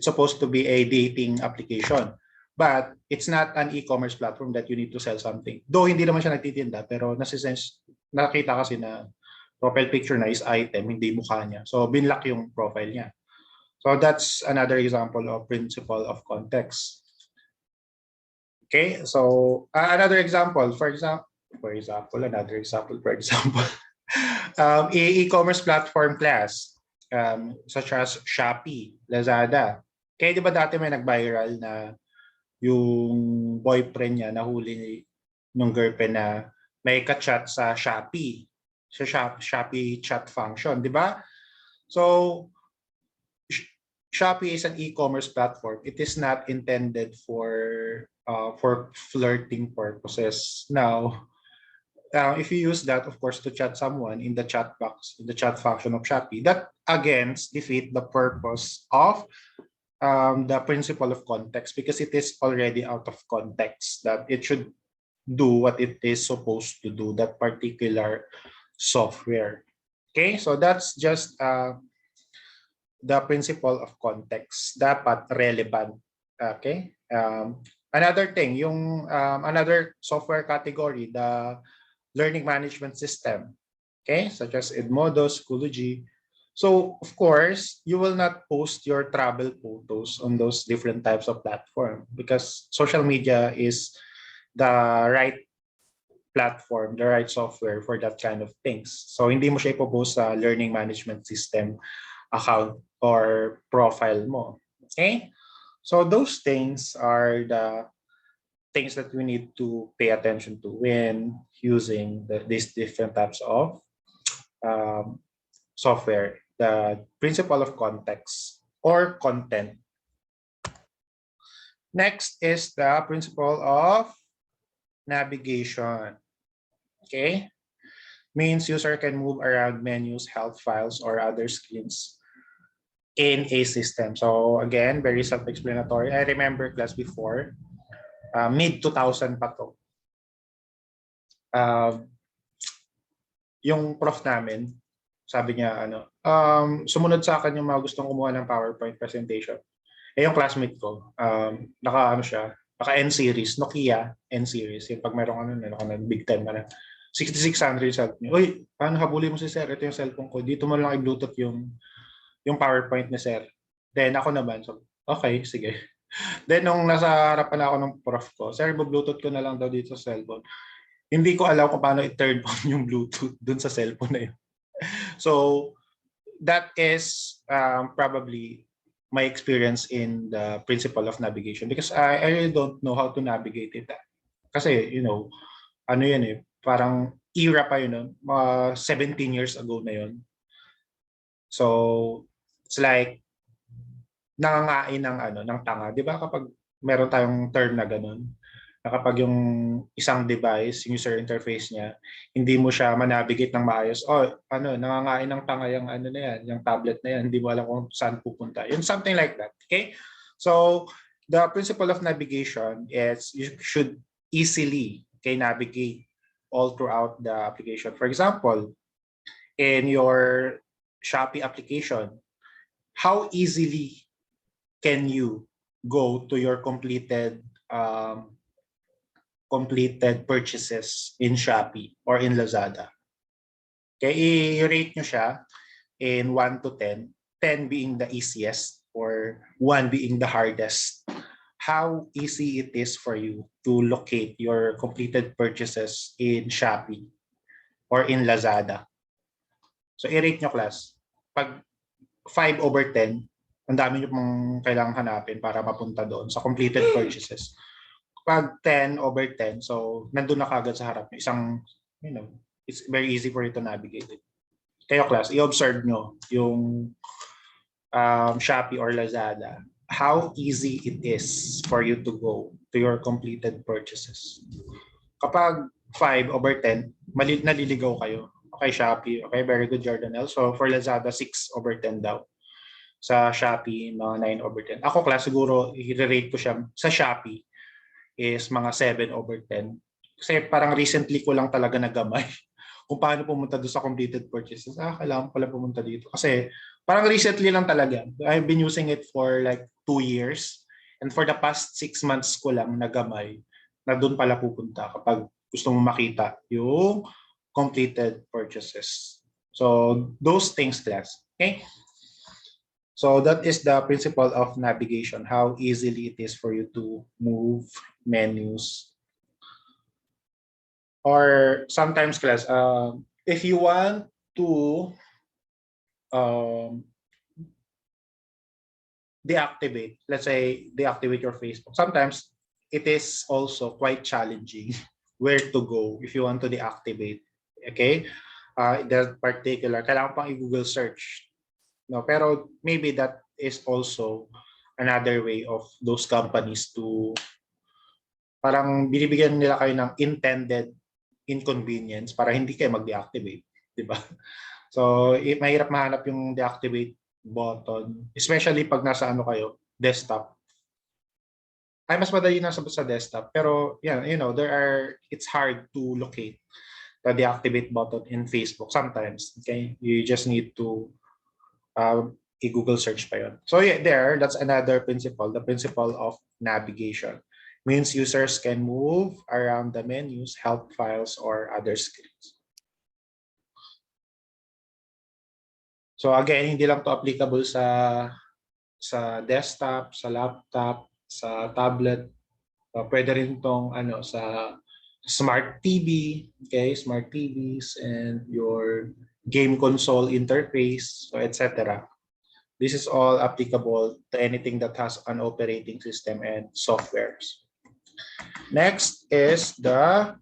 supposed to be a dating application. But it's not an e-commerce platform that you need to sell something. Though hindi naman siya nagtitinda, pero nakita kasi na profile picture na is item, hindi mukha niya. So binlock yung profile niya. So that's another example of principle of context. Okay, so another example, for example, e-commerce platform class, such as Shopee, Lazada. Kaya di ba dati may nag-viral na yung boyfriend niya nahuli ng girlfriend na may ka-chat sa Shopee, sa Shopee chat function, di ba? So Shopee is an e-commerce platform. It is not intended for flirting purposes. Now, if you use that, of course, to chat someone in the chat box, in the chat function of Shopee, that again defeat the purpose of the principle of context, because it is already out of context that it should do what it is supposed to do, that particular software. Okay, so that's just the principle of context. Dapat relevant. Okay. Another thing, another software category, the learning management system. Okay, such as Edmodo, Schoology. So of course, you will not post your travel photos on those different types of platform because social media is the right platform, the right software for that kind of things. So hindi mo siya ipopost sa learning management system account or profile mo. Okay? So those things are the things that we need to pay attention to when using these different types of software. The principle of context or content. Next is the principle of navigation. Okay? means user can move around menus, help files, or other screens in a system. So again, very self-explanatory. I remember class before, mid 2000 pa to. Yung prof namin, sabi niya sumunod sa akin yung mga gustong kumuha ng PowerPoint presentation. Yung classmate ko, naka N-series, Nokia N-series. Yung pag merong Big 10 na 6600 cellphone niya. Uy, paano habulin mo si sir? Ito yung cellphone ko. Dito mo lang i-bluetooth yung PowerPoint ni sir. Then ako naman, so, okay, sige. Then nung nasa harapan ako ng prof ko, sir, bluetooth ko na lang daw dito sa cellphone. Hindi ko alam kung paano i-turn on yung Bluetooth dun sa cellphone na yun. So, that is probably my experience in the principle of navigation because I really don't know how to navigate it. Kasi, parang era pa yun, 17 years ago na yun. So, it's like, nangangain ng tanga. Di ba kapag meron tayong term na ganun, na kapag yung isang device, yung user interface niya, hindi mo siya manavigate ng maayos. Nangangain ng tanga yung na yan, yung tablet na yan, hindi mo alam kung saan pupunta. Yung something like that. Okay? So, the principle of navigation is you should easily navigate all throughout the application. For example, in your Shopee application, how easily can you go to your completed purchases in Shopee or in Lazada? Okay, i-rate nyo siya in 1 to 10, 10 being the easiest or 1 being the hardest. How easy it is for you to locate your completed purchases in Shopee or in Lazada. So i-rate nyo class. Pag 5 over 10, ang dami nyo pong kailangang hanapin para mapunta doon sa completed purchases. Pag 10 over 10, so nandun na kagad sa harap nyo. It's very easy for you to navigate it. Kayo class, i-observe nyo yung Shopee or Lazada. How easy it is for you to go to your completed purchases. Kapag 5 over 10, naliligaw kayo. Okay, Shopee. Okay, very good, Jordanelle. So for Lazada, 6 over 10 daw. Sa Shopee, mga 9 over 10. Ako class, siguro i-rate ko siya sa Shopee is mga 7 over 10. Kasi parang recently ko lang talaga nagamay kung paano pumunta doon sa completed purchases. Kailangan pala pumunta dito. Kasi parang recently lang talaga. I've been using it for like 2 years. And for the past 6 months ko lang nagamay na doon pala pupunta kapag gusto mo makita yung completed purchases. So those things, class. Okay? So that is the principle of navigation, how easily it is for you to move menus. Or sometimes, class, if you want to deactivate, let's say deactivate your Facebook, sometimes it is also quite challenging where to go if you want to deactivate. Okay? That particular, kailangan pang i-Google search. No, pero maybe that is also another way of those companies to parang binibigyan nila kayo ng intended inconvenience para hindi kayo mag-deactivate, di ba? So, mahirap mahanap yung deactivate button, especially pag nasa kayo, desktop. Ay, mas madali na sa desktop, pero it's hard to locate the deactivate button in Facebook sometimes, okay? You just need to i-Google search pa yun. So yeah, that's another principle, the principle of navigation. Means users can move around the menus, help files, or other screens. So again, hindi lang to applicable sa desktop, sa laptop, sa tablet. Pwede rin tong sa smart TV, okay, smart TVs and your game console interface, so etc. This is all applicable to anything that has an operating system and softwares. Next is very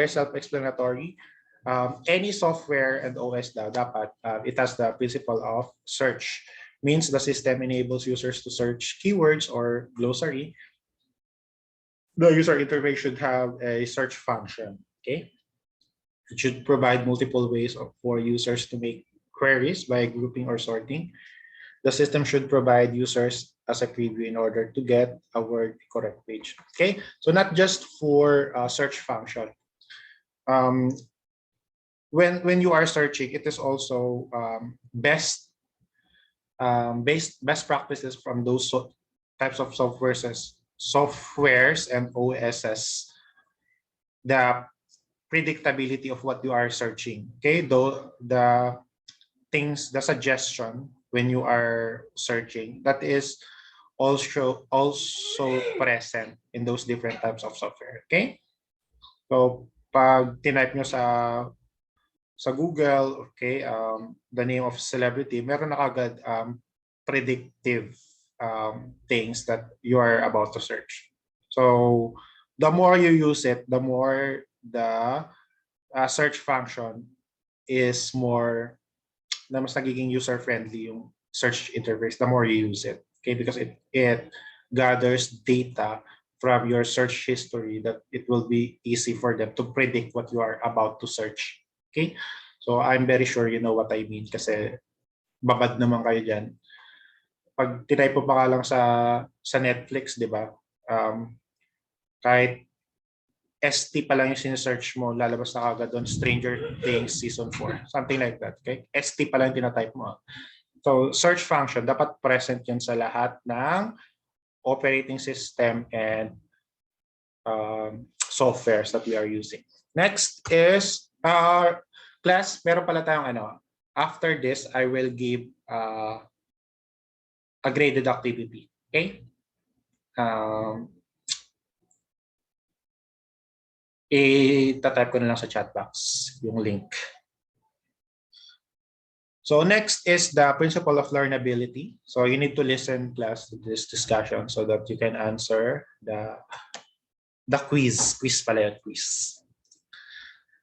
self-explanatory. Any software and OS dapat it has the principle of search. Means the system enables users to search keywords or glossary. The user interface should have a search function. Okay. It should provide multiple ways for users to make queries by grouping or sorting. The system should provide users as a preview in order to get a word correct page. Okay, so not just for search function. When you are searching, it is also best best practices from those types of softwares and OSs, the predictability of what you are searching. Okay, though the suggestion when you are searching, that is also present in those different types of software. Okay, so pag tinype nyo sa Google, okay, the name of celebrity, meron na kagad predictive things that you are about to search. So the more you use it, the more the search function is more na mas nagiging user-friendly yung search interface, the more you use it. Okay, because it gathers data from your search history that it will be easy for them to predict what you are about to search. Okay, so I'm very sure you know what I mean kasi babad naman kayo dyan. Pag titype mo pa ka lang sa Netflix, di ba? Kahit ST pa lang yung sinesearch mo, lalabas na kagad doon, Stranger Things Season 4. Something like that. Okay? ST pa lang yung tinatype mo. So, search function, dapat present yan sa lahat ng operating system and softwares that we are using. Next is, class, meron pala tayong after this, I will give a graded activity. Okay? I-type ko na lang sa chat box yung link. So next is the principle of learnability. So you need to listen, class, to this discussion so that you can answer the quiz. Quiz pala yun, quiz.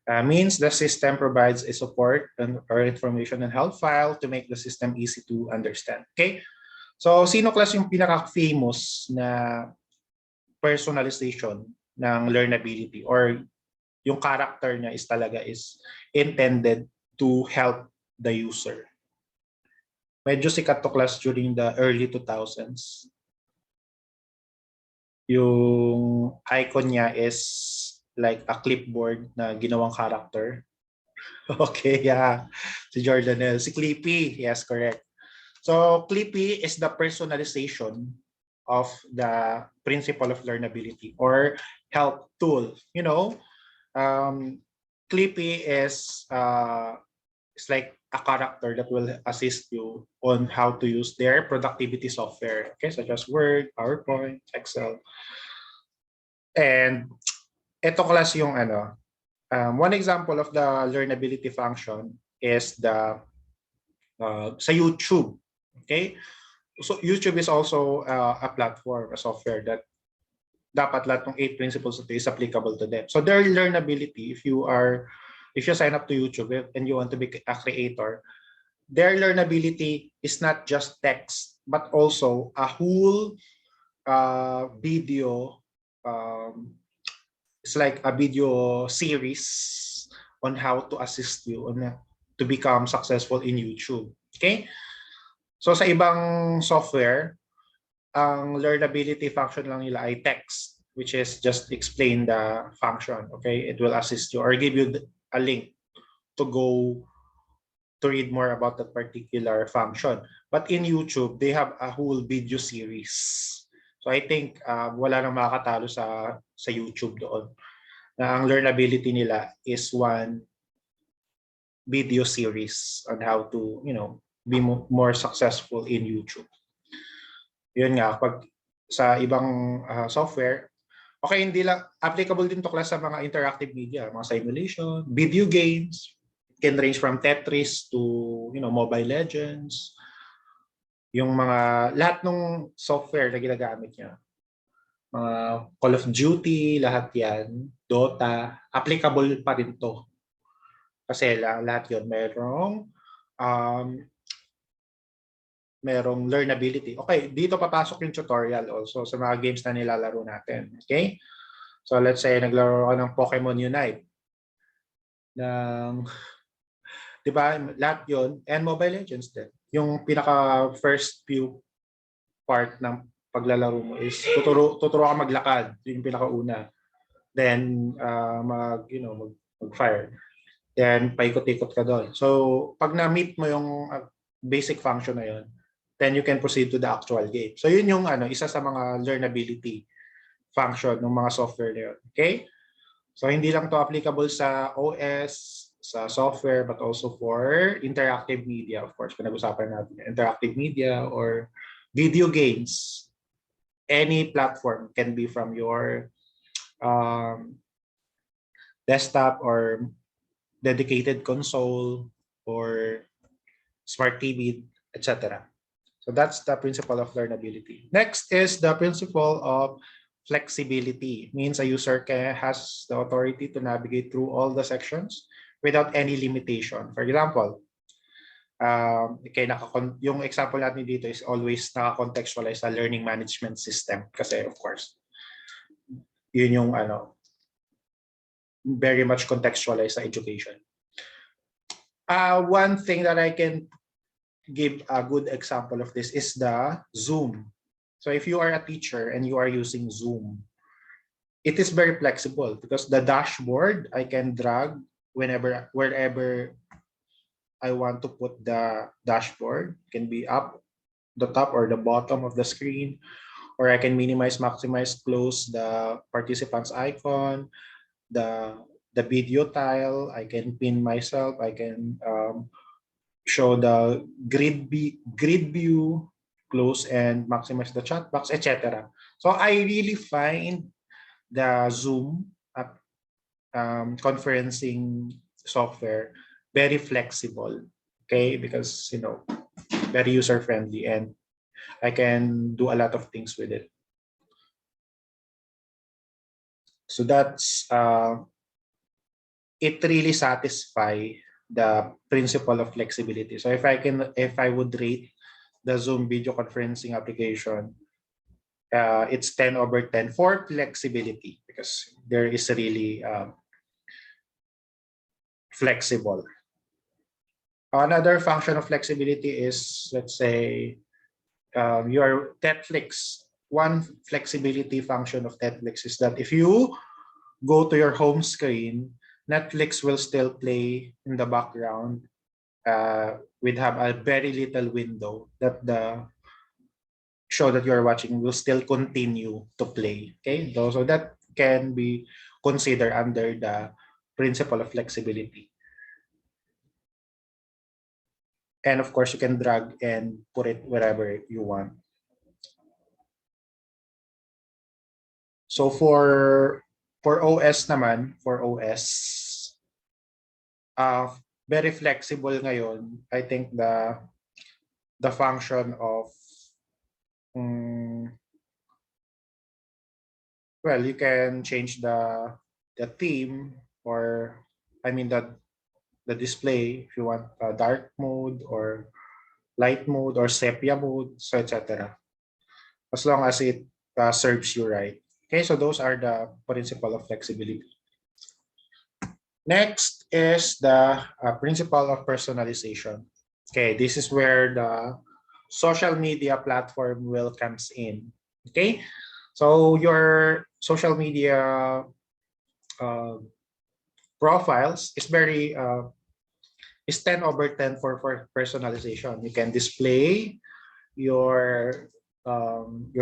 Means the system provides a support or information and help file to make the system easy to understand. Okay? So sino, class, yung pinaka-famous na personalization ng learnability or yung character niya is intended to help the user? Medyo sikat to, class, during the early 2000s. Yung icon niya is like a clipboard na ginawang character. Okay, yeah. Si Jordanelle. Si Clippy. Yes, correct. So Clippy is the personalization of the principle of learnability or help tool. You know, Clippy is like a character that will assist you on how to use their productivity software, okay, such as Word, PowerPoint, Excel. And ito, class, yung one example of the learnability function is the sa YouTube. Okay, so YouTube is also a platform, a software that dapat lahat ng 8 principles ito is applicable to them. So their learnability, if you sign up to YouTube and you want to be a creator, their learnability is not just text, but also a whole video. It's like a video series on how to assist you to become successful in YouTube. Okay? So sa ibang software, ang learnability function lang nila ay text, which is just explain the function. Okay? It will assist you or give you a link to go to read more about that particular function. But in YouTube, they have a whole video series. So I think wala nang makakatalo sa YouTube doon. Na ang learnability nila is one video series on how to, be more successful in YouTube. Yun nga, pag sa ibang software, okay, hindi lang applicable din to, class, sa mga interactive media, mga simulation, video games. It can range from Tetris to, Mobile Legends. Yung lahat ng software na ginagamit niya. Mga Call of Duty, lahat yan, Dota, applicable pa rin to. Kasi lahat yun merong learnability. Okay, dito papasok yung tutorial also sa mga games na nilalaro natin. Okay? So let's say naglaro ka ng Pokemon Unite. ng, di ba, lahat yun, and Mobile Legends din. Yung pinaka first few part ng paglalaro mo is tuturo ka maglakad, yun yung pinakauna. Then mag-fire. Then paikot-ikot ka doon. So pag na-meet mo yung basic function na yun, then you can proceed to the actual game. So yun yung isa sa mga learnability function ng mga software na yun. Okay? So hindi lang to applicable sa OS, sa software, but also for interactive media. Of course, pinag-usapan natin interactive media or video games. Any platform can be from your desktop or dedicated console or smart TV, etc. So that's the principle of learnability. Next is the principle of flexibility. Means a user has the authority to navigate through all the sections without any limitation. For example, yung example natin dito is always naka-contextualize sa learning management system kasi of course, yun yung very much contextualized sa education. One thing that I can give a good example of this is the Zoom. So if you are a teacher and you are using Zoom, it is very flexible because the dashboard I can drag wherever I want to put the dashboard. It can be up the top or the bottom of the screen, or I can minimize, maximize, close the participant's icon, the video tile. I can pin myself. I can show the grid view, close and maximize the chat box, etc. So I really find the Zoom conferencing software very flexible, okay, because very user friendly and I can do a lot of things with it. So that's it really satisfy the principle of flexibility. So if I would rate the Zoom video conferencing application, it's 10/10 for flexibility because there is really flexible. Another function of flexibility is, let's say, your Netflix. One flexibility function of Netflix is that if you go to your home screen, Netflix will still play in the background. We'd have a very little window that the show that you're watching will still continue to play. Okay, so that can be considered under the principle of flexibility. And of course, you can drag and put it wherever you want. So for OS naman, very flexible ngayon. I think the function of well, you can change the theme, or I mean the display if you want dark mode or light mode or sepia mode, so etc. As long as it serves you right. Okay, so those are the principle of flexibility. Next is the principle of personalization. Okay, this is where the social media platform will comes in. Okay, so your social media profiles is very is 10/10 for personalization. You can display your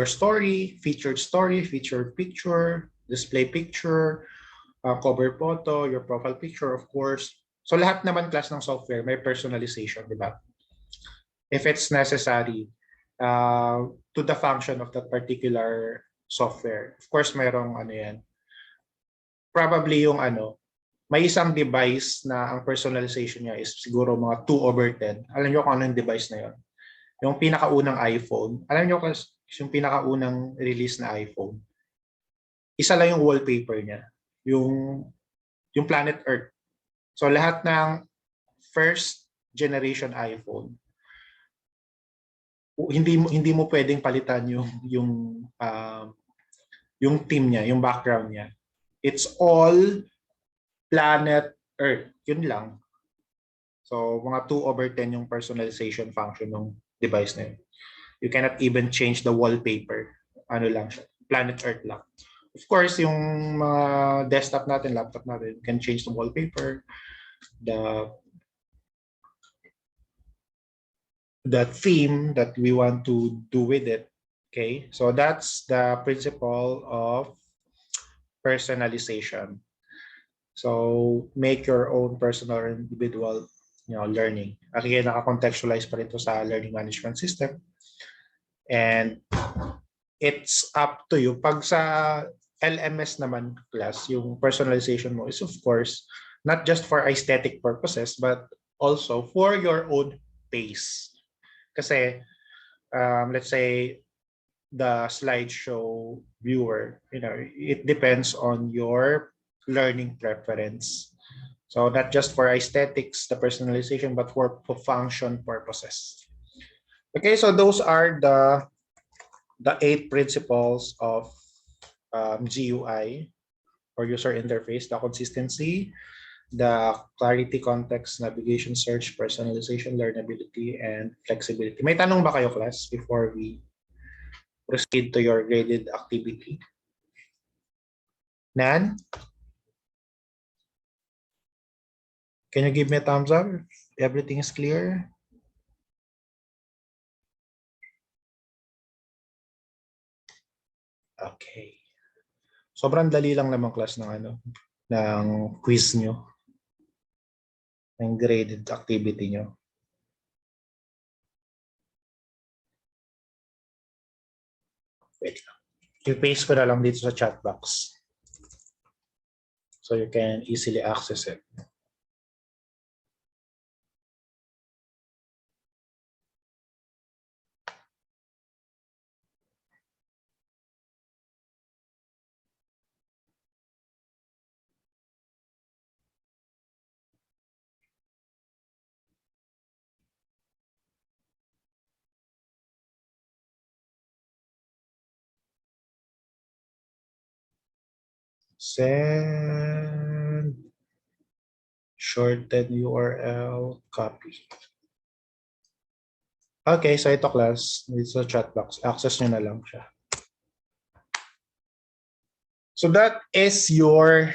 story, featured picture, display picture, cover photo, your profile picture, of course. So lahat naman class ng software may personalization, di ba? If it's necessary to the function of that particular software. Of course, mayroong yan. Probably yung may isang device na ang personalization niya is siguro mga 2/10. Alam niyo kung ano yung device na yon? Yung pinakaunang iPhone. Alam niyo kasi yung pinakaunang release na iPhone. Isa lang yung wallpaper niya. Yung planet Earth. So lahat ng first generation iPhone, hindi mo pwedeng palitan yung theme niya, yung background niya. It's all planet Earth. Yun lang. So, mga 2/10 yung personalization function ng device na yun. You cannot even change the wallpaper. Ano lang siya. Planet Earth lang. Of course, yung mga desktop natin, laptop natin, can change the wallpaper, the theme that we want to do with it. Okay, so that's the principle of personalization. So make your own personal or individual learning. Again, naka-contextualize pa rin to sa learning management system. And it's up to you. Pag sa LMS naman class, yung personalization mo is of course not just for aesthetic purposes but also for your own pace. Kasi let's say the slideshow viewer, it depends on your learning preference. So not just for aesthetics, the personalization, but for function purposes. Okay, so those are the 8 principles of GUI or user interface: the consistency, the clarity, context, navigation, search, personalization, learnability, and flexibility. May tanong ba kayo, class, before we proceed to your graded activity? Nan? Can you give me a thumbs up if everything is clear? Okay. Sobrang dali lang naman class ng quiz nyo, ng graded activity nyo. Wait lang. I-paste ko na lang dito sa chat box so you can easily access it. Send shorted URL copy. Okay, so ito class, dito sa chat box, access nyo na lang siya. So that is your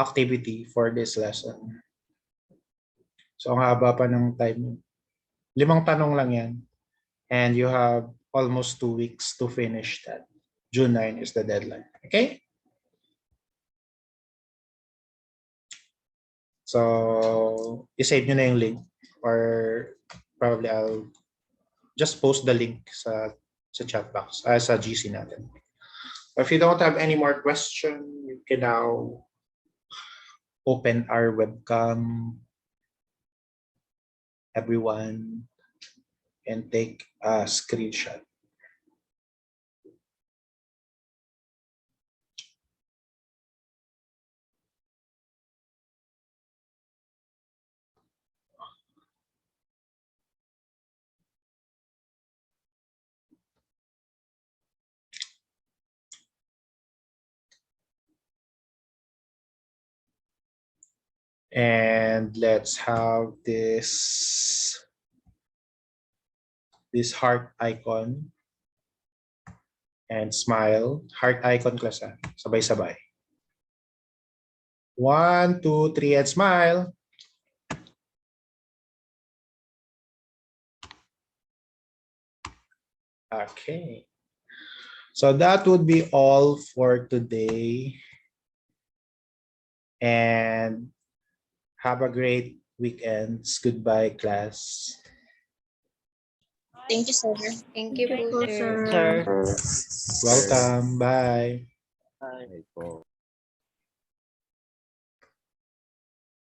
activity for this lesson. So ang haba pa ng time. 5 tanong lang yan. And you have almost 2 weeks to finish that. June 9 is the deadline. Okay? So, i-save nyo na yung link or probably I'll just post the link sa chat box, sa GC natin. If you don't have any more question, you can now open our webcam, everyone, and take a screenshot. And let's have this heart icon and smile. Heart icon class, sabay-sabay. 1, 2, 3, and smile. Okay. So that would be all for today. And have a great weekend. Goodbye, class. Thank you, sir. Thank you po, po, sir. sir. Sir. Welcome. Bye. Bye. Okay po.